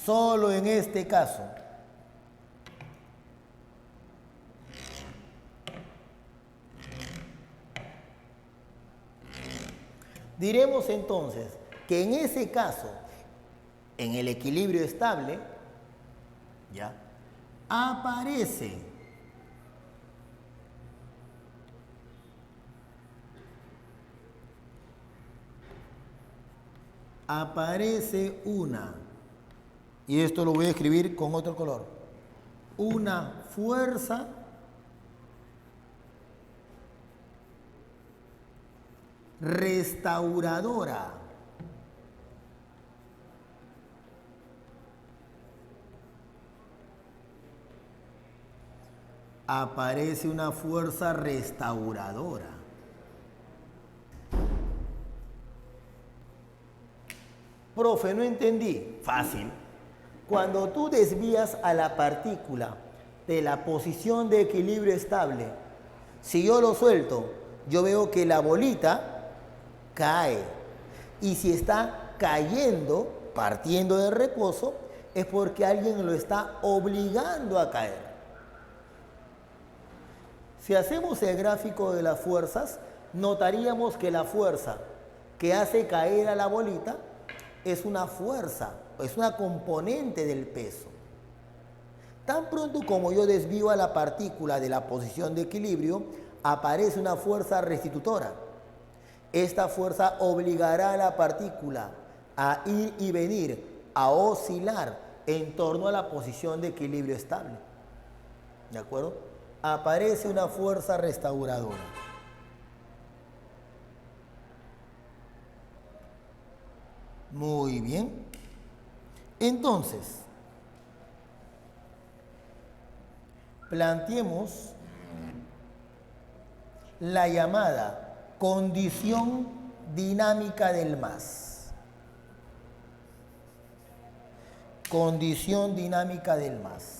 Solo en este caso. Diremos entonces que en ese caso, en el equilibrio estable, ¿ya? Aparece una, y esto lo voy a escribir con otro color, una fuerza restauradora. Aparece una fuerza restauradora. Profe, no entendí. Fácil. Cuando tú desvías a la partícula de la posición de equilibrio estable, si yo lo suelto, yo veo que la bolita cae. Y si está cayendo, partiendo de reposo, es porque alguien lo está obligando a caer. Si hacemos el gráfico de las fuerzas, notaríamos que la fuerza que hace caer a la bolita es una fuerza, es una componente del peso. Tan pronto como yo desvío a la partícula de la posición de equilibrio, aparece una fuerza restitutora. Esta fuerza obligará a la partícula a ir y venir, a oscilar en torno a la posición de equilibrio estable. ¿De acuerdo? Aparece una fuerza restauradora. Muy bien. Entonces, planteemos la llamada condición dinámica del más. Condición dinámica del más.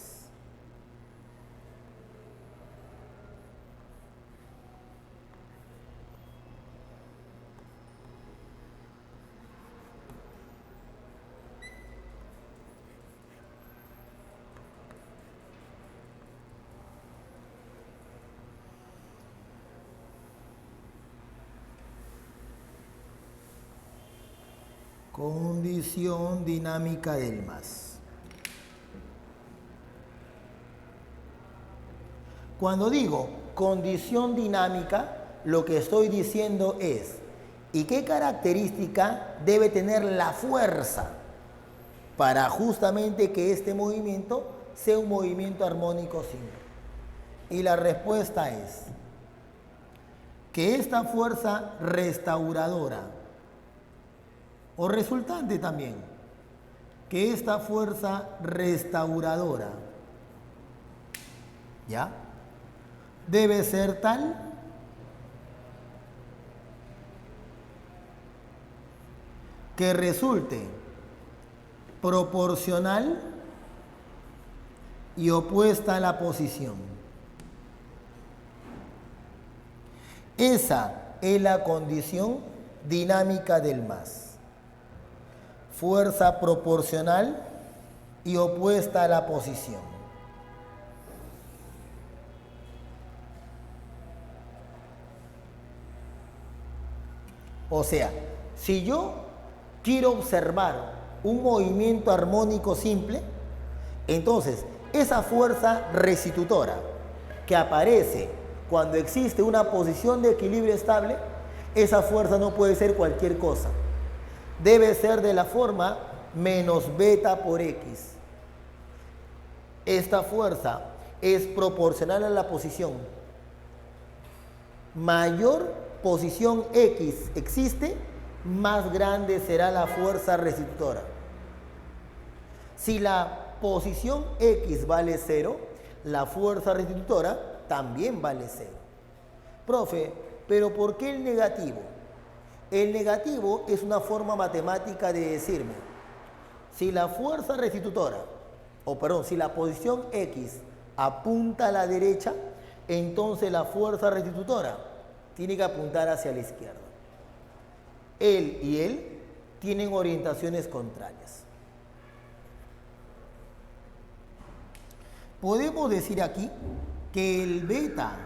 Condición dinámica del más. Cuando digo condición dinámica, lo que estoy diciendo es, ¿y qué característica debe tener la fuerza para justamente que este movimiento sea un movimiento armónico simple? Y la respuesta es que esta fuerza restauradora, o resultante también, que esta fuerza restauradora, ¿ya?, debe ser tal que resulte proporcional y opuesta a la posición. Esa es la condición dinámica del más. Fuerza proporcional y opuesta a la posición. O sea, si yo quiero observar un movimiento armónico simple, entonces esa fuerza restitutora que aparece cuando existe una posición de equilibrio estable, esa fuerza no puede ser cualquier cosa. Debe ser de la forma menos beta por X. Esta fuerza es proporcional a la posición. Mayor posición X existe, más grande será la fuerza restitutora. Si la posición X vale 0, la fuerza restitutora también vale 0. Profe, ¿pero por qué el negativo? El negativo es una forma matemática de decirme, si la fuerza restitutora, si la posición X apunta a la derecha, entonces la fuerza restitutora tiene que apuntar hacia la izquierda. Él y él tienen orientaciones contrarias. Podemos decir aquí que el beta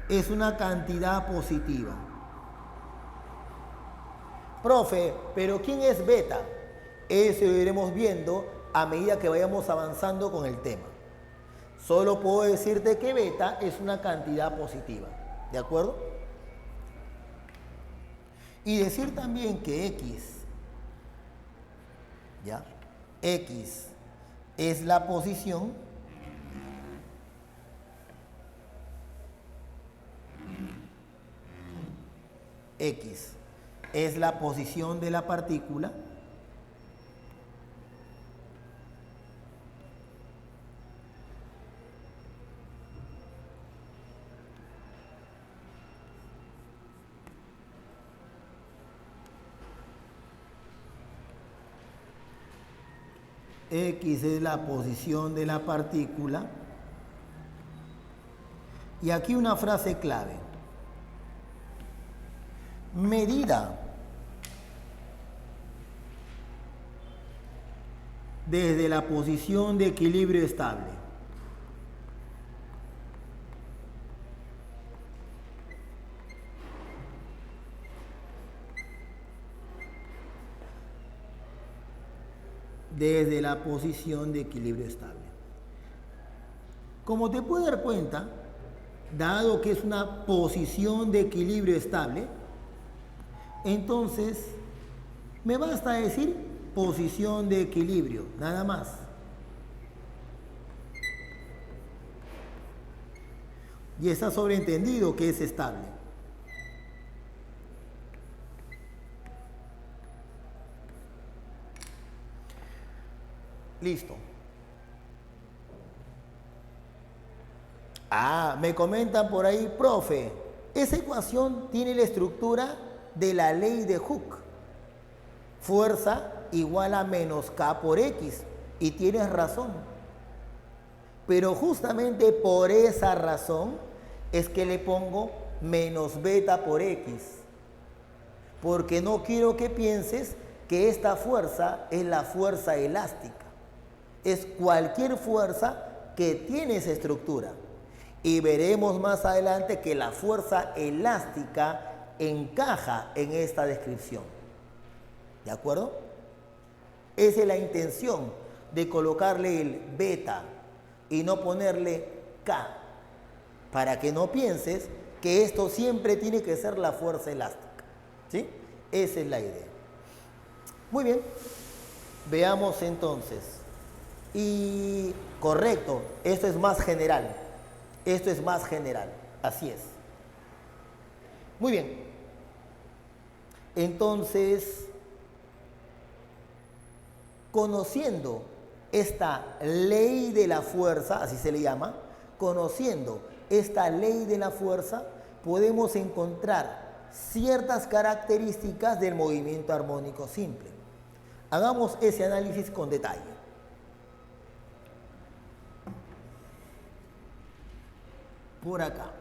es una cantidad positiva. Profe, ¿pero quién es beta? Eso lo iremos viendo a medida que vayamos avanzando con el tema. Solo puedo decirte que beta es una cantidad positiva, ¿de acuerdo? Y decir también que X, ¿ya? X es la posición X es la posición de la partícula X es la posición de la partícula. Y aquí una frase clave. Medida desde la posición de equilibrio estable. Desde la posición de equilibrio estable. Como te puedes dar cuenta, dado que es una posición de equilibrio estable, entonces me basta decir posición de equilibrio, nada más. Y está sobreentendido que es estable. Listo. Me comentan por ahí, profe, esa ecuación tiene la estructura de la ley de Hooke. Fuerza igual a menos K por X. Y tienes razón. Pero justamente por esa razón es que le pongo menos beta por X. Porque no quiero que pienses que esta fuerza es la fuerza elástica. Es cualquier fuerza que tiene esa estructura. Y veremos más adelante que la fuerza elástica encaja en esta descripción. ¿De acuerdo? Esa es la intención de colocarle el beta y no ponerle K, para que no pienses que esto siempre tiene que ser la fuerza elástica. ¿Sí? Esa es la idea. Muy bien. Veamos entonces. Y correcto, esto es más general. Esto es más general. Así es. Muy bien. Entonces, conociendo esta ley de la fuerza, así se le llama, conociendo esta ley de la fuerza, podemos encontrar ciertas características del movimiento armónico simple. Hagamos ese análisis con detalle. Por acá.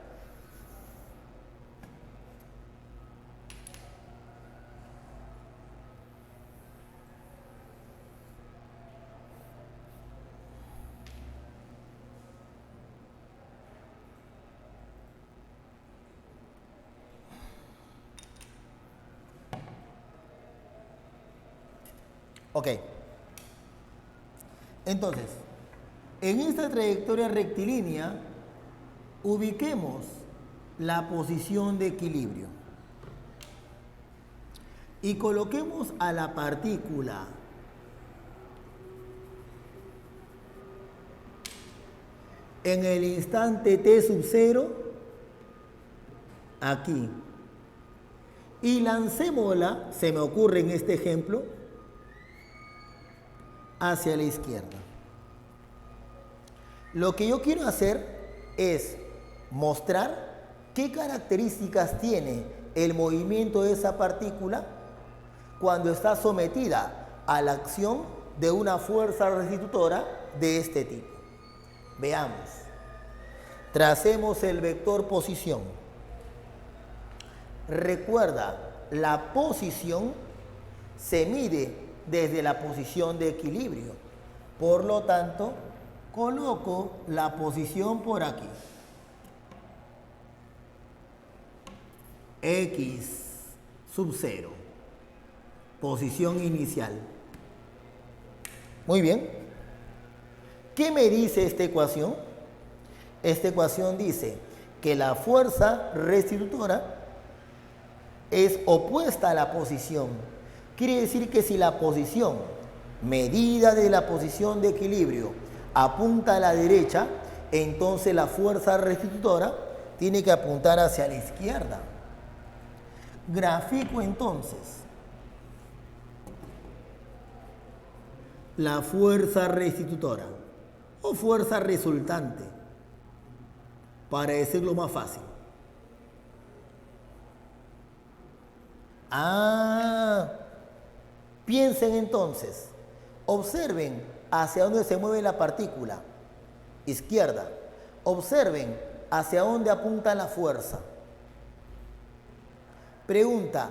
Ok. Entonces, en esta trayectoria rectilínea, ubiquemos la posición de equilibrio y coloquemos a la partícula en el instante t sub 0 aquí y lancémosla, se me ocurre en este ejemplo, hacia la izquierda. Lo que yo quiero hacer es mostrar qué características tiene el movimiento de esa partícula cuando está sometida a la acción de una fuerza restitutora de este tipo. Veamos. Tracemos el vector posición. Recuerda, la posición se mide desde la posición de equilibrio. Por lo tanto, coloco la posición por aquí. X sub 0. Posición inicial. Muy bien. ¿Qué me dice esta ecuación? Esta ecuación dice que la fuerza restitutora es opuesta a la posición. Quiere decir que si la posición, medida de la posición de equilibrio, apunta a la derecha, entonces la fuerza restitutora tiene que apuntar hacia la izquierda. Grafico entonces la fuerza restitutora o fuerza resultante, para decirlo más fácil. Piensen entonces, observen hacia dónde se mueve la partícula, izquierda. Observen hacia dónde apunta la fuerza. Pregunta,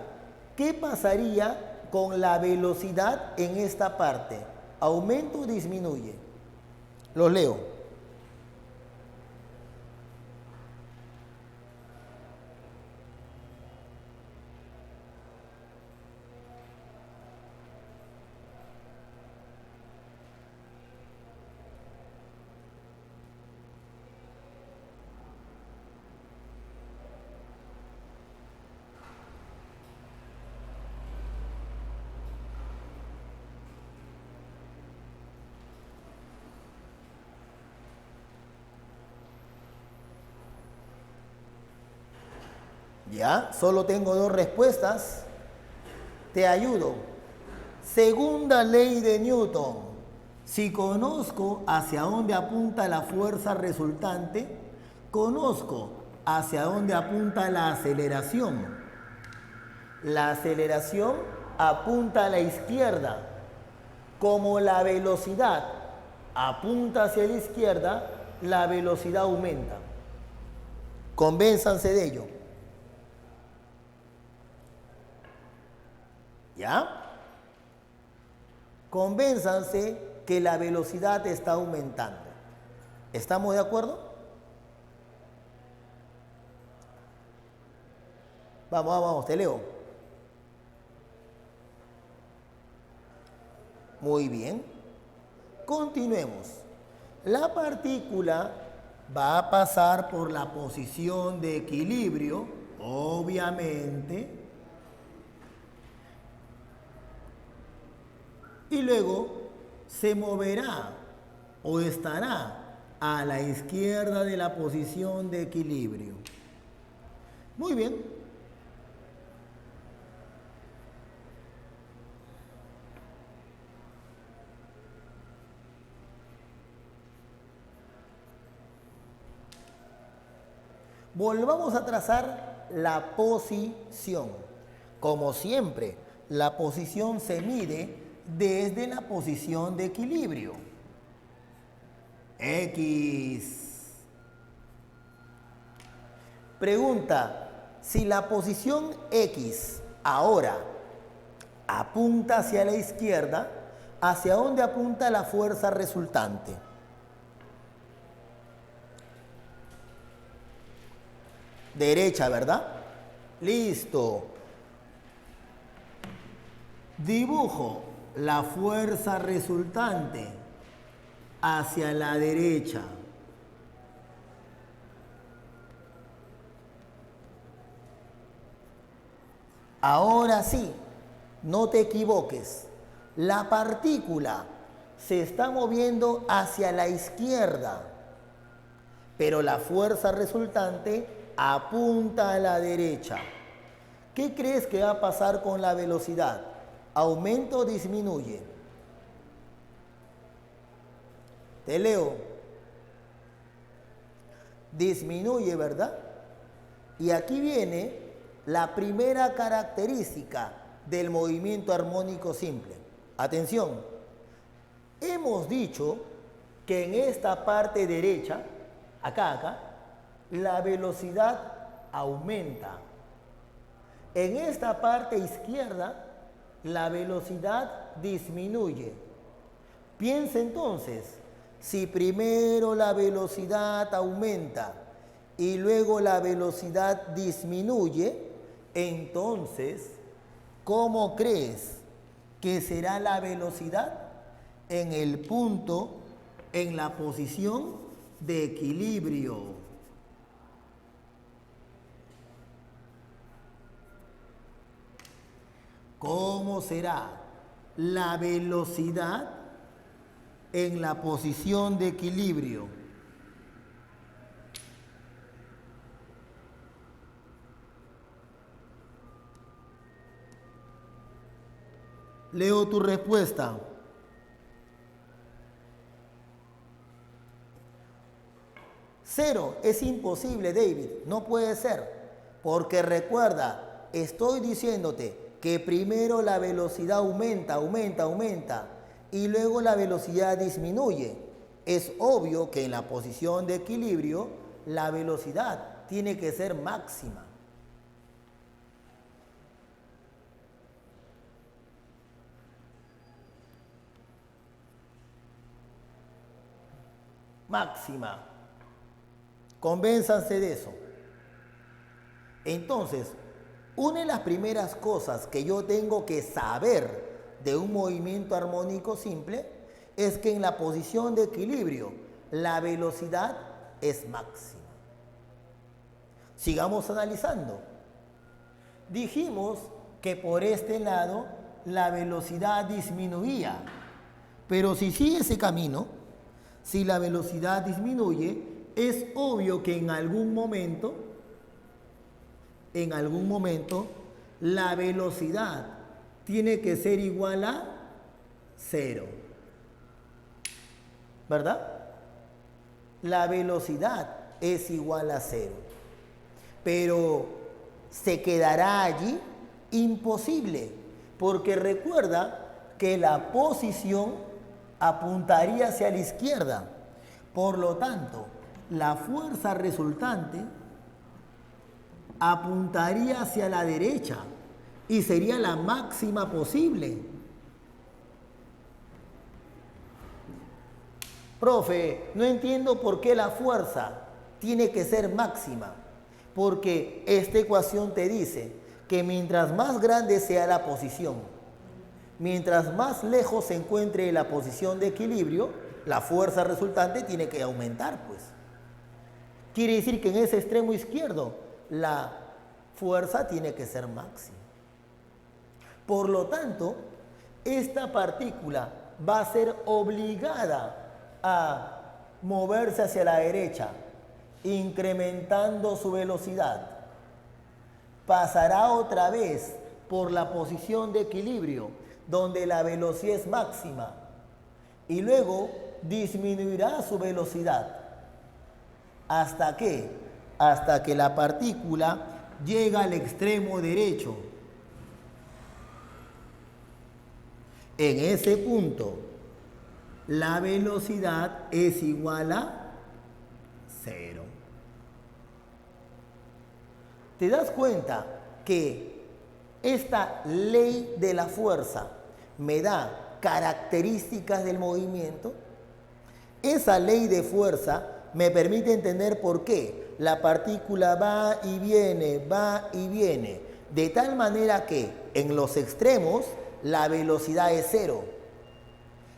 ¿qué pasaría con la velocidad en esta parte? ¿Aumenta o disminuye? Los leo. Ya, solo tengo dos respuestas. Te ayudo. Segunda ley de Newton. Si conozco hacia dónde apunta la fuerza resultante, conozco hacia dónde apunta la aceleración. La aceleración apunta a la izquierda. Como la velocidad apunta hacia la izquierda, la velocidad aumenta. Convénzanse de ello. ¿Ya? Convénzanse que la velocidad está aumentando. ¿Estamos de acuerdo? Vamos, te leo. Muy bien. Continuemos. La partícula va a pasar por la posición de equilibrio, obviamente, y luego se moverá o estará a la izquierda de la posición de equilibrio. Muy bien. Volvamos a trazar la posición. Como siempre, la posición se mide desde la posición de equilibrio. X. Pregunta, si la posición X ahora apunta hacia la izquierda, ¿hacia dónde apunta la fuerza resultante? Derecha, ¿verdad? Listo. Dibujo la fuerza resultante hacia la derecha. Ahora sí, no te equivoques. La partícula se está moviendo hacia la izquierda, pero la fuerza resultante apunta a la derecha. ¿Qué crees que va a pasar con la velocidad? ¿Aumenta o disminuye? Te leo. Disminuye, ¿verdad? Y aquí viene la primera característica del movimiento armónico simple. Atención. Hemos dicho que en esta parte derecha, acá, la velocidad aumenta. En esta parte izquierda, la velocidad disminuye. Piensa entonces, si primero la velocidad aumenta y luego la velocidad disminuye, entonces, ¿cómo crees que será la velocidad? En el punto, en la posición de equilibrio. ¿Cómo será la velocidad en la posición de equilibrio? Leo tu respuesta. Cero, es imposible, David, no puede ser, porque recuerda, estoy diciéndote que primero la velocidad aumenta, y luego la velocidad disminuye. Es obvio que en la posición de equilibrio la velocidad tiene que ser máxima. Máxima. Convénzanse de eso. Entonces, una de las primeras cosas que yo tengo que saber de un movimiento armónico simple es que en la posición de equilibrio la velocidad es máxima. Sigamos analizando. Dijimos que por este lado la velocidad disminuía, pero si sigue ese camino, si la velocidad disminuye, es obvio que en algún momento, la velocidad tiene que ser igual a 0. ¿Verdad? La velocidad es igual a 0. Pero ¿se quedará allí? Imposible, porque recuerda que la posición apuntaría hacia la izquierda. Por lo tanto, la fuerza resultante apuntaría hacia la derecha y sería la máxima posible. Profe, no entiendo por qué la fuerza tiene que ser máxima, porque esta ecuación te dice que mientras más grande sea la posición Mientras más lejos se encuentre de la posición de equilibrio, la fuerza resultante tiene que aumentar, pues. Quiere decir que en ese extremo izquierdo la fuerza tiene que ser máxima. Por lo tanto, esta partícula va a ser obligada a moverse hacia la derecha, incrementando su velocidad. Pasará otra vez por la posición de equilibrio, donde la velocidad es máxima, y luego disminuirá su velocidad. ¿Hasta qué? Hasta que la partícula llega al extremo derecho. En ese punto, la velocidad es igual a 0. ¿Te das cuenta que esta ley de la fuerza me da características del movimiento? Esa ley de fuerza me permite entender por qué la partícula va y viene, de tal manera que en los extremos la velocidad es 0.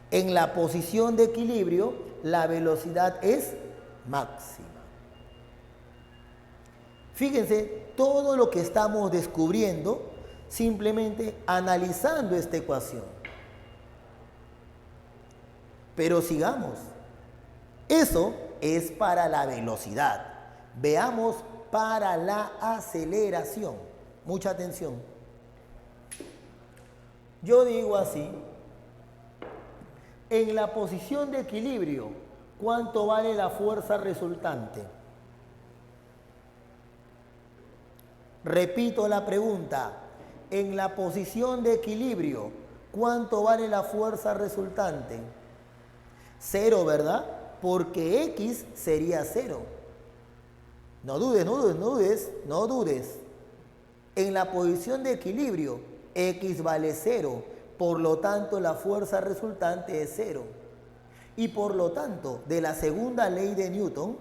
En la posición de equilibrio, la velocidad es máxima. Fíjense todo lo que estamos descubriendo simplemente analizando esta ecuación. Pero sigamos. Eso es para la velocidad. Veamos para la aceleración. Mucha atención. Yo digo así. En la posición de equilibrio, ¿cuánto vale la fuerza resultante? Repito la pregunta. En la posición de equilibrio, ¿cuánto vale la fuerza resultante? 0, ¿verdad? Porque X sería 0. No dudes. En la posición de equilibrio, X vale 0. Por lo tanto, la fuerza resultante es 0. Y por lo tanto, de la segunda ley de Newton,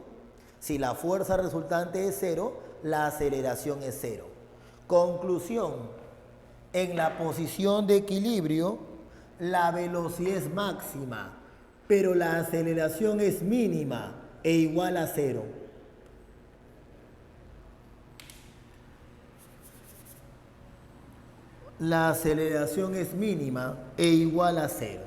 si la fuerza resultante es 0, la aceleración es 0. Conclusión. En la posición de equilibrio, la velocidad es máxima, pero la aceleración es mínima e igual a 0. La aceleración es mínima e igual a 0.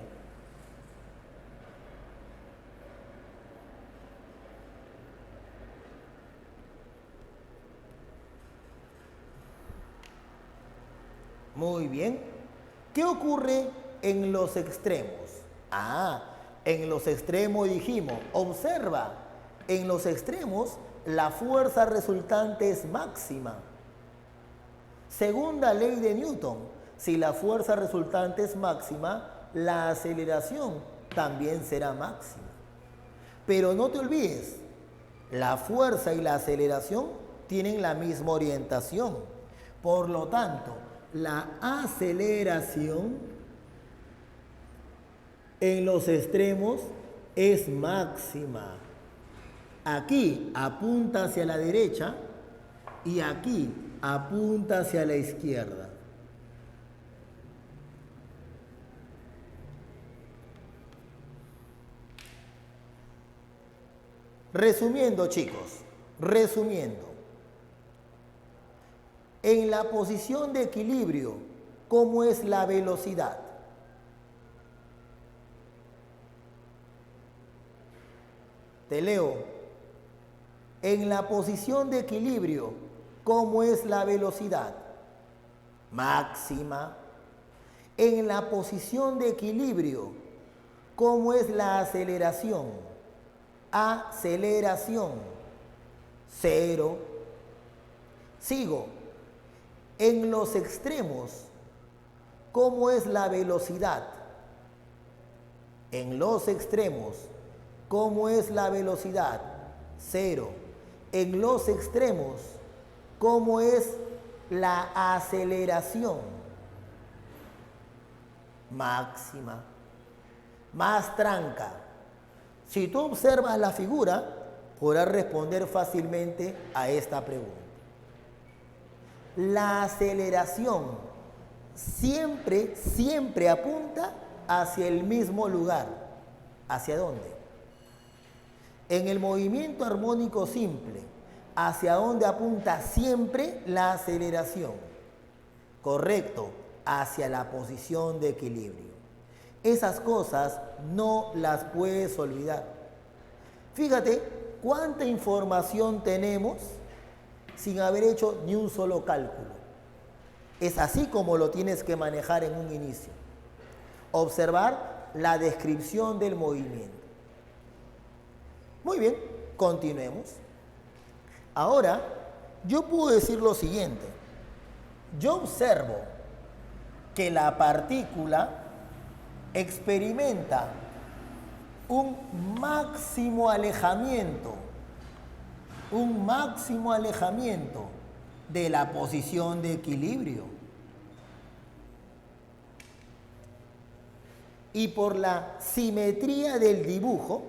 Muy bien. ¿Qué ocurre en los extremos? En los extremos dijimos, observa, en los extremos la fuerza resultante es máxima. Segunda ley de Newton, si la fuerza resultante es máxima, la aceleración también será máxima. Pero no te olvides, la fuerza y la aceleración tienen la misma orientación. Por lo tanto, la aceleración en los extremos es máxima. Aquí apunta hacia la derecha y aquí apunta hacia la izquierda. Resumiendo, chicos, en la posición de equilibrio, ¿cómo es la velocidad? Te leo. En la posición de equilibrio, ¿cómo es la velocidad? Máxima. En la posición de equilibrio, ¿cómo es la aceleración? Aceleración. 0. Sigo. En los extremos, ¿cómo es la velocidad? En los extremos, ¿cómo es la velocidad? 0. En los extremos, ¿cómo es la aceleración? Máxima. Más tranca. Si tú observas la figura, podrás responder fácilmente a esta pregunta. La aceleración siempre apunta hacia el mismo lugar. ¿Hacia dónde? En el movimiento armónico simple, ¿hacia dónde apunta siempre la aceleración? Correcto, hacia la posición de equilibrio. Esas cosas no las puedes olvidar. Fíjate cuánta información tenemos sin haber hecho ni un solo cálculo. Es así como lo tienes que manejar en un inicio. Observar la descripción del movimiento. Muy bien, continuemos. Ahora, yo puedo decir lo siguiente. Yo observo que la partícula experimenta un máximo alejamiento de la posición de equilibrio. Y por la simetría del dibujo,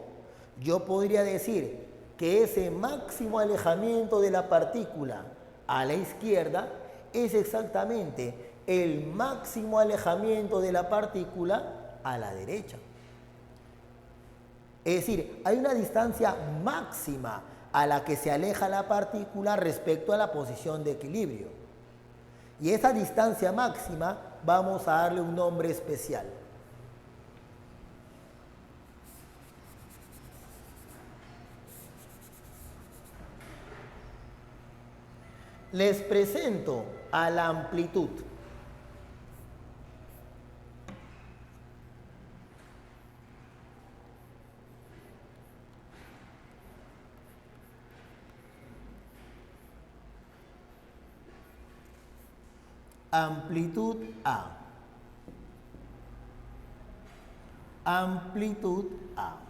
yo podría decir que ese máximo alejamiento de la partícula a la izquierda es exactamente el máximo alejamiento de la partícula a la derecha. Es decir, hay una distancia máxima a la que se aleja la partícula respecto a la posición de equilibrio. Y esa distancia máxima vamos a darle un nombre especial. Les presento a la amplitud. Amplitud A. Amplitud A.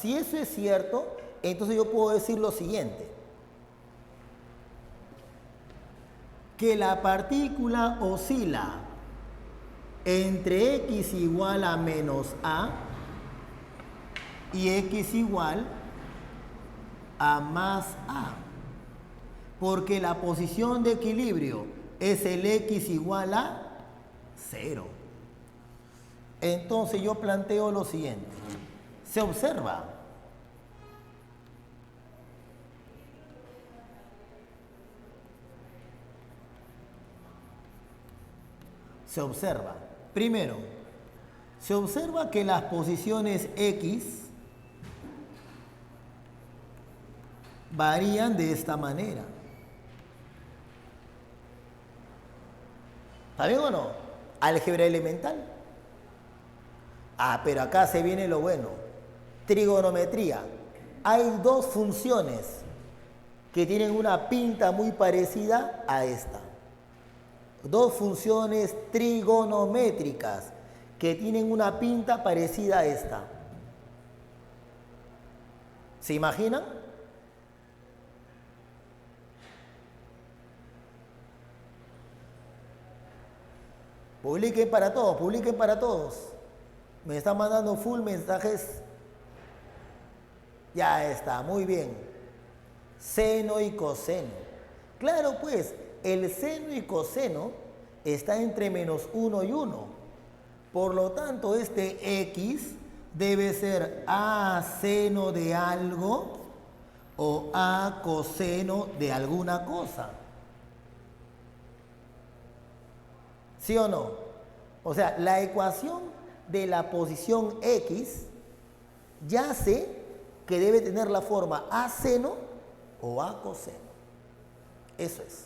Si eso es cierto, entonces yo puedo decir lo siguiente. Que la partícula oscila entre x igual a menos a y x igual a más a. Porque la posición de equilibrio es el x igual a 0. Entonces yo planteo lo siguiente. Se observa primero, se observa que las posiciones x varían de esta manera. ¿Está bien o no? Álgebra elemental. Pero acá se viene lo bueno. Trigonometría. Hay dos funciones que tienen una pinta muy parecida a esta. Dos funciones trigonométricas que tienen una pinta parecida a esta. ¿Se imaginan? Publiquen para todos, publiquen para todos. Me están mandando full mensajes. Ya está, muy bien. Seno y coseno. Claro, pues, el seno y coseno está entre menos 1 y 1. Por lo tanto, este x debe ser a seno de algo o a coseno de alguna cosa. ¿Sí o no? O sea, la ecuación de la posición x ya sé que debe tener la forma a seno o a coseno. Eso es.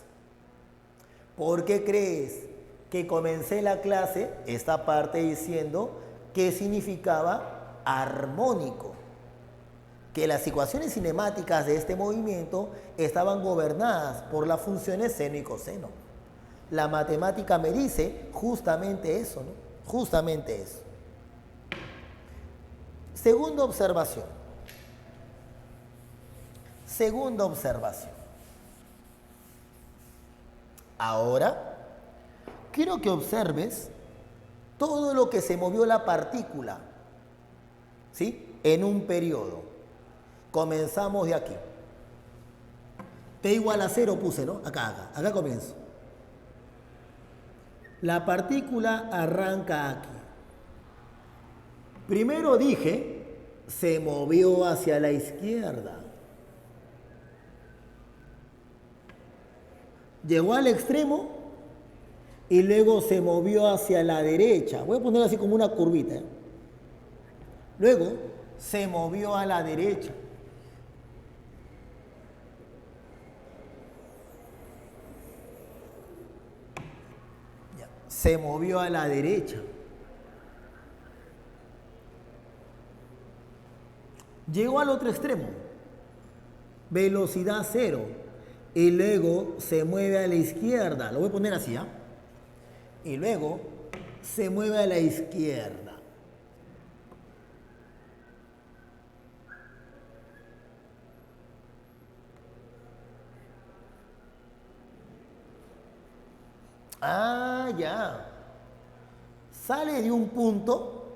¿Por qué crees que comencé la clase, esta parte, diciendo qué significaba armónico? Que las ecuaciones cinemáticas de este movimiento estaban gobernadas por las funciones seno y coseno. La matemática me dice justamente eso, ¿no? Justamente eso. Segunda observación. Segunda observación. Ahora, quiero que observes todo lo que se movió la partícula, ¿sí? en un periodo. Comenzamos de aquí. T igual a 0 puse, ¿no? Acá comienzo. La partícula arranca aquí. Primero dije, se movió hacia la izquierda. Llegó al extremo y luego se movió hacia la derecha. Voy a poner así como una curvita, ¿eh? Luego se movió a la derecha. Ya, se movió a la derecha. Llegó al otro extremo. Velocidad 0. Y luego se mueve a la izquierda. Lo voy a poner así, ¿ah? Y luego se mueve a la izquierda. Ah, ya. Sale de un punto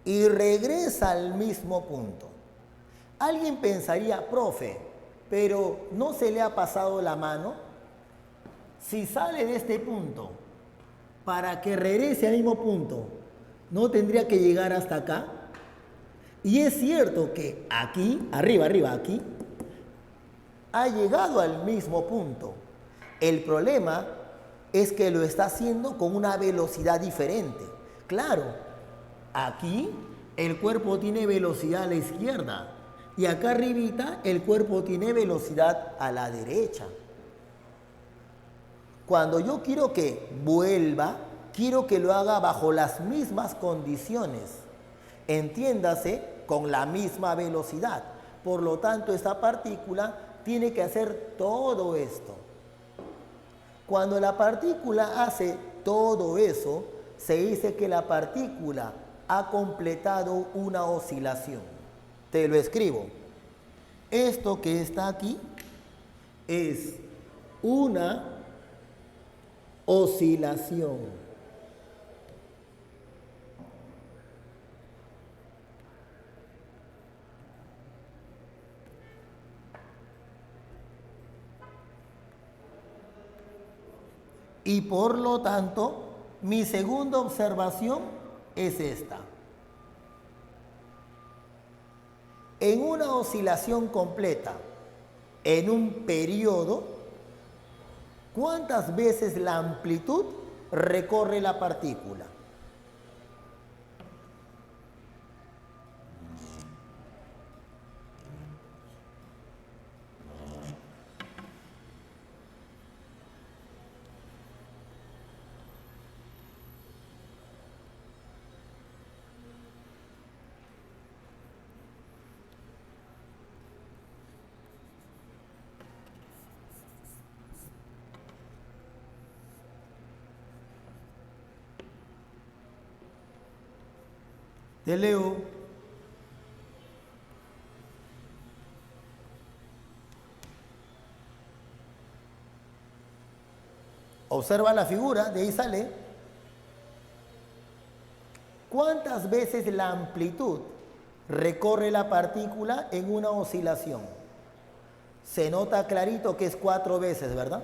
y regresa al mismo punto. Alguien pensaría, profe, pero ¿no se le ha pasado la mano? Si sale de este punto, para que regrese al mismo punto, ¿no tendría que llegar hasta acá? Y es cierto que aquí, arriba, aquí, ha llegado al mismo punto. El problema es que lo está haciendo con una velocidad diferente. Claro, aquí el cuerpo tiene velocidad a la izquierda y acá arribita el cuerpo tiene velocidad a la derecha. Cuando yo quiero que vuelva, quiero que lo haga bajo las mismas condiciones. Entiéndase, con la misma velocidad. Por lo tanto, esta partícula tiene que hacer todo esto. Cuando la partícula hace todo eso, se dice que la partícula ha completado una oscilación. Te lo escribo. Esto que está aquí es una oscilación. Y por lo tanto, mi segunda observación es esta. En una oscilación completa, en un periodo, ¿cuántas veces la amplitud recorre la partícula? Te leo. Observa la figura, de ahí sale. ¿Cuántas veces la amplitud recorre la partícula en una oscilación? Se nota clarito que es 4 veces, ¿verdad?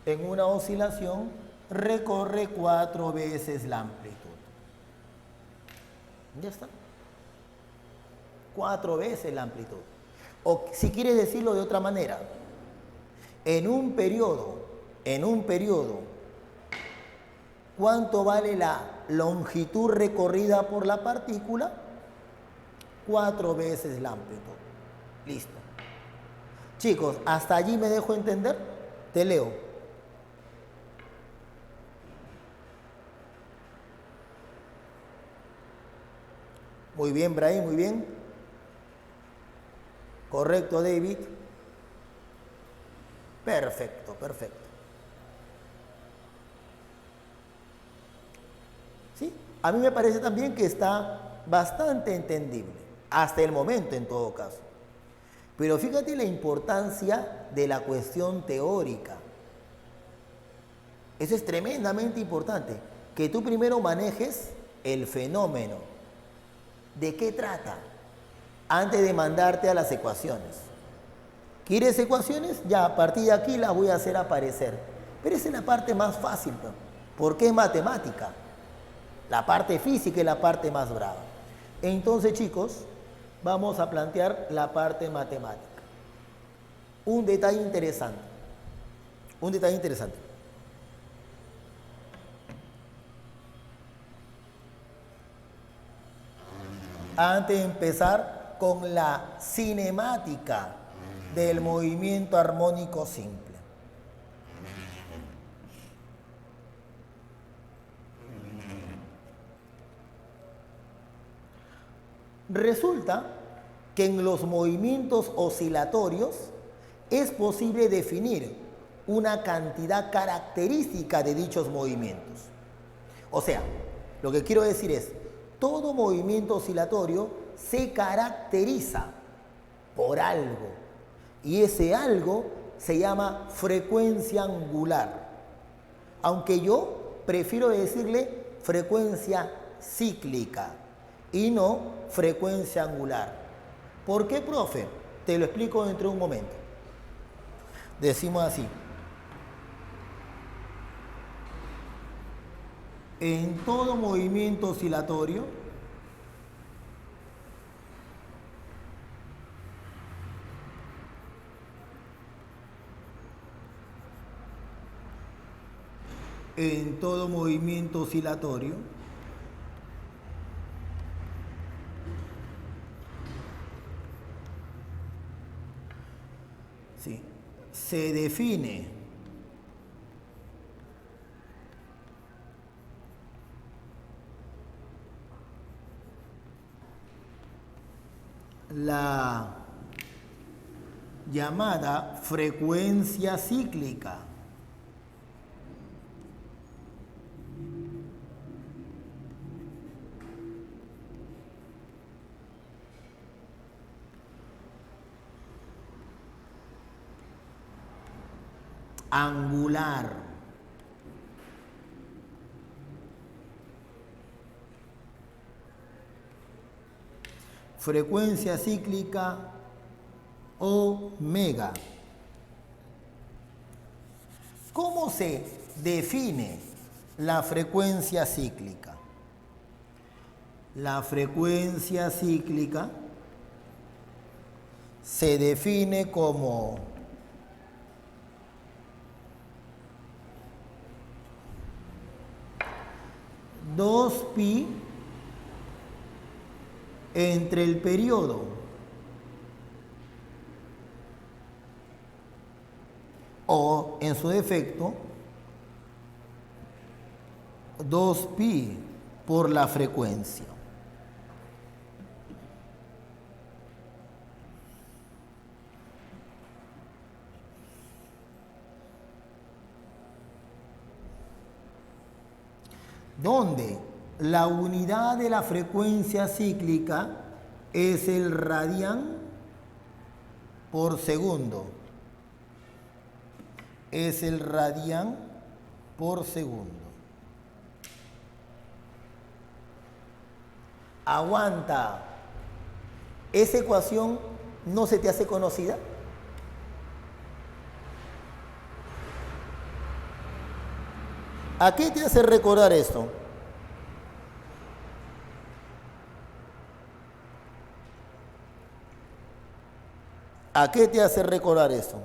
En una oscilación recorre 4 veces la amplitud. Ya está. 4 veces la amplitud. O si quieres decirlo de otra manera, en un periodo, ¿cuánto vale la longitud recorrida por la partícula? 4 veces la amplitud. Listo. Chicos, ¿hasta allí me dejo entender? Te leo. Muy bien, Brahim, muy bien. Correcto, David. Perfecto, perfecto. ¿Sí? A mí me parece también que está bastante entendible, hasta el momento en todo caso. Pero fíjate la importancia de la cuestión teórica. Eso es tremendamente importante, que tú primero manejes el fenómeno. ¿De qué trata? Antes de mandarte a las ecuaciones. ¿Quieres ecuaciones? Ya, a partir de aquí las voy a hacer aparecer. Pero esa es la parte más fácil, ¿no? Porque es matemática. La parte física es la parte más brava. Entonces, chicos, vamos a plantear la parte matemática. Un detalle interesante. Un detalle interesante. Antes de empezar con la cinemática del movimiento armónico simple. Resulta que en los movimientos oscilatorios es posible definir una cantidad característica de dichos movimientos. O sea, lo que quiero decir es, todo movimiento oscilatorio se caracteriza por algo, y ese algo se llama frecuencia angular, aunque yo prefiero decirle frecuencia cíclica y no frecuencia angular. ¿Por qué, profe? Te lo explico dentro de un momento. Decimos así: en todo movimiento oscilatorio sí, se define la llamada frecuencia cíclica. Angular. Frecuencia cíclica omega. ¿Cómo se define la frecuencia cíclica? La frecuencia cíclica se define como dos pi entre el periodo o, en su defecto, 2pi por la frecuencia. Donde la unidad de la frecuencia cíclica es el radián por segundo. Es el radián por segundo. Aguanta. ¿Esa ecuación no se te hace conocida? ¿A qué te hace recordar esto? ¿A qué te hace recordar esto?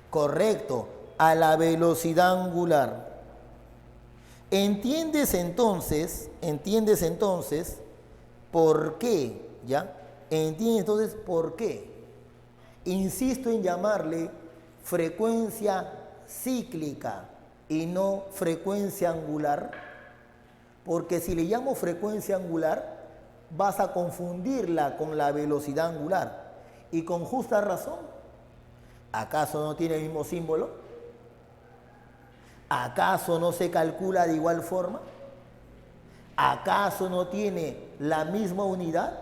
Correcto, a la velocidad angular. ¿Entiendes entonces por qué? ¿Ya? ¿Entiendes entonces por qué? Insisto en llamarle frecuencia cíclica y no frecuencia angular, porque si le llamo frecuencia angular, vas a confundirla con la velocidad angular, y con justa razón. ¿Acaso no tiene el mismo símbolo? ¿Acaso no se calcula de igual forma? ¿Acaso no tiene la misma unidad?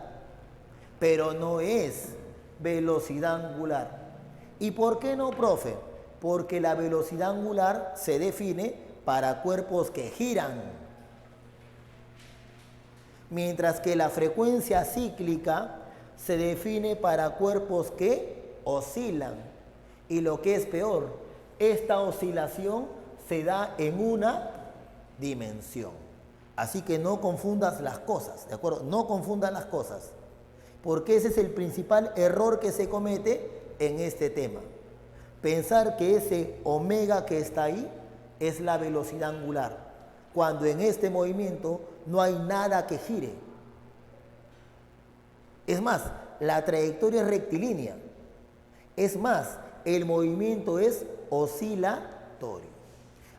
Pero no es velocidad angular. ¿Y por qué no, profe? Porque la velocidad angular se define para cuerpos que giran. mientras que la frecuencia cíclica se define para cuerpos que oscilan. Y lo que es peor, esta oscilación se da en una dimensión. Así que no confundas las cosas, ¿de acuerdo? No confundan las cosas, porque ese es el principal error que se comete en este tema. Pensar que ese omega que está ahí es la velocidad angular, cuando en este movimiento no hay nada que gire. Es más, la trayectoria es rectilínea. Es más, el movimiento es oscilatorio.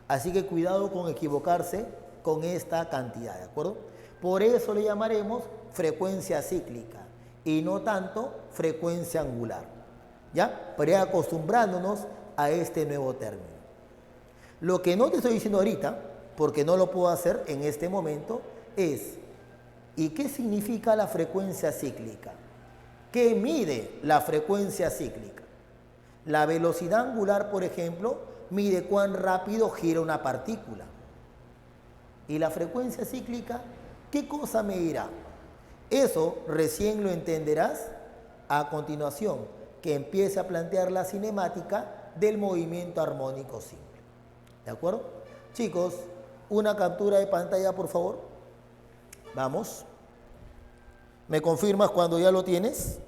Así que cuidado con equivocarse con esta cantidad, ¿de acuerdo? Por eso le llamaremos frecuencia cíclica y no tanto frecuencia angular, ¿ya? Para ir acostumbrándonos a este nuevo término. Lo que no te estoy diciendo ahorita, porque no lo puedo hacer en este momento, es ¿y qué significa la frecuencia cíclica? ¿Qué mide la frecuencia cíclica? La velocidad angular, por ejemplo, mide cuán rápido gira una partícula. ¿Y la frecuencia cíclica qué cosa medirá? Eso recién lo entenderás a continuación, que empiece a plantear la cinemática del movimiento armónico simple. ¿De acuerdo? Chicos, una captura de pantalla, por favor. Vamos. ¿Me confirmas cuando ya lo tienes?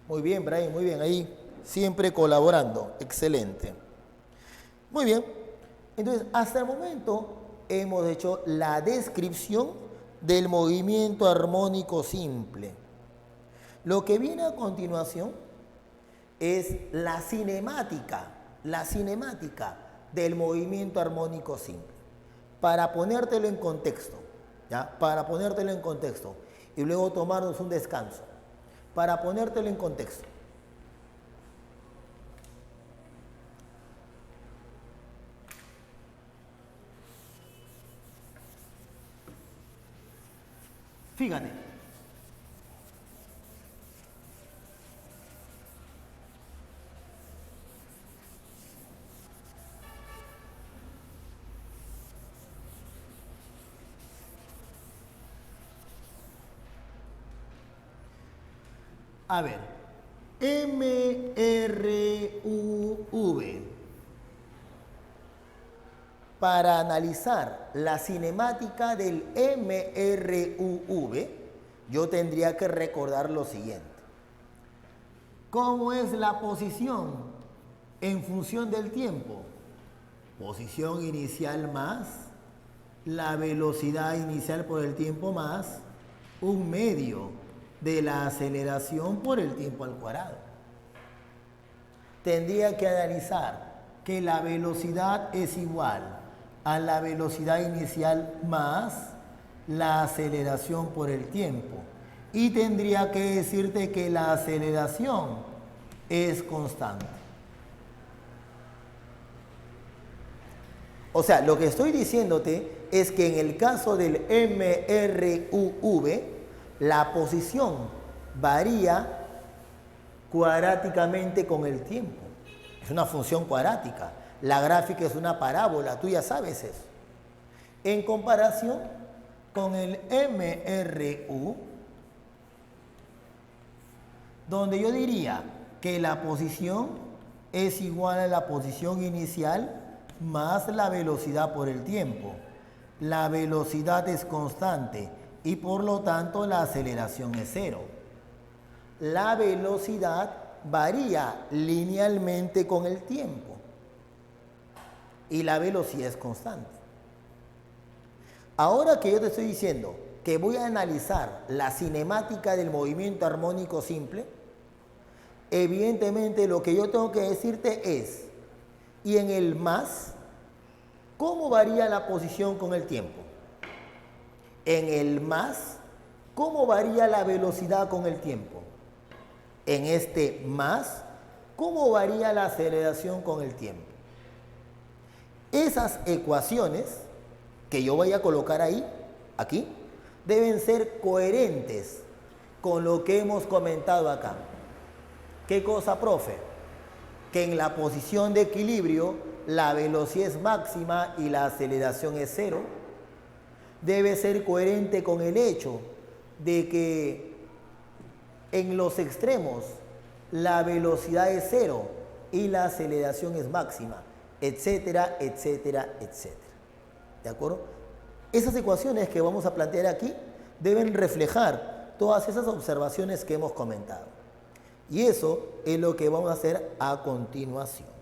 Muy bien, Brian, muy bien. Ahí siempre colaborando. Excelente. Muy bien. Entonces, hasta el momento hemos hecho la descripción del movimiento armónico simple. Lo que viene a continuación es la cinemática del movimiento armónico simple. Para ponértelo en contexto, ¿ya? Para ponértelo en contexto y luego tomarnos un descanso. Para ponértelo en contexto. Fíjate. A ver, MRUV. Para analizar la cinemática del MRUV, yo tendría que recordar lo siguiente. ¿Cómo es la posición en función del tiempo? Posición inicial más la velocidad inicial por el tiempo más un medio de la aceleración por el tiempo al cuadrado. Tendría que analizar que la velocidad es igual a la velocidad inicial más la aceleración por el tiempo. Y tendría que decirte que la aceleración es constante. O sea, lo que estoy diciéndote es que en el caso del MRUV, la posición varía cuadráticamente con el tiempo. Es una función cuadrática. La gráfica es una parábola, tú ya sabes eso. En comparación con el MRU, donde yo diría que la posición es igual a la posición inicial más la velocidad por el tiempo. La velocidad es constante y por lo tanto la aceleración es cero. La velocidad varía linealmente con el tiempo y la velocidad es constante. Ahora que yo te estoy diciendo que voy a analizar la cinemática del movimiento armónico simple, evidentemente lo que yo tengo que decirte es, y en el más, ¿cómo varía la posición con el tiempo? En el más, ¿cómo varía la velocidad con el tiempo? En este más, ¿cómo varía la aceleración con el tiempo? Esas ecuaciones que yo voy a colocar ahí, aquí, deben ser coherentes con lo que hemos comentado acá. ¿Qué cosa, profe? Que en la posición de equilibrio la velocidad es máxima y la aceleración es cero. Debe ser coherente con el hecho de que en los extremos la velocidad es cero y la aceleración es máxima, etcétera, etcétera, etcétera. ¿De acuerdo? Esas ecuaciones que vamos a plantear aquí deben reflejar todas esas observaciones que hemos comentado. Y eso es lo que vamos a hacer a continuación.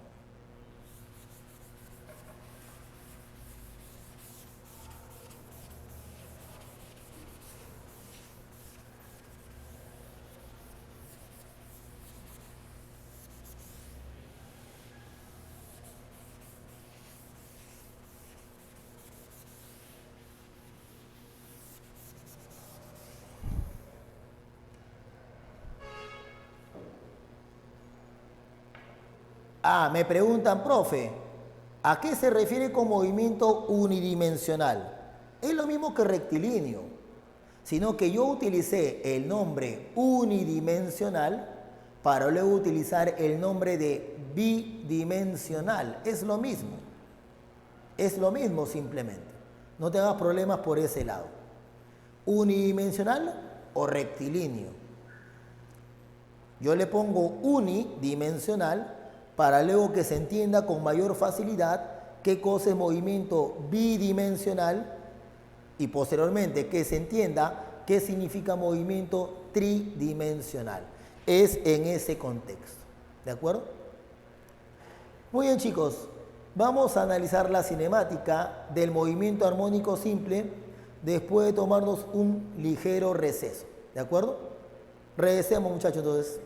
Me preguntan, profe, ¿a qué se refiere con movimiento unidimensional? Es lo mismo que rectilíneo, sino que yo utilicé el nombre unidimensional para luego utilizar el nombre de bidimensional. Es lo mismo simplemente. No te hagas problemas por ese lado. Unidimensional o rectilíneo. Yo le pongo unidimensional para luego que se entienda con mayor facilidad qué cosa es movimiento bidimensional y posteriormente que se entienda qué significa movimiento tridimensional. Es en ese contexto. ¿De acuerdo? Muy bien, chicos. Vamos a analizar la cinemática del movimiento armónico simple después de tomarnos un ligero receso. ¿De acuerdo? Regresemos, muchachos, entonces.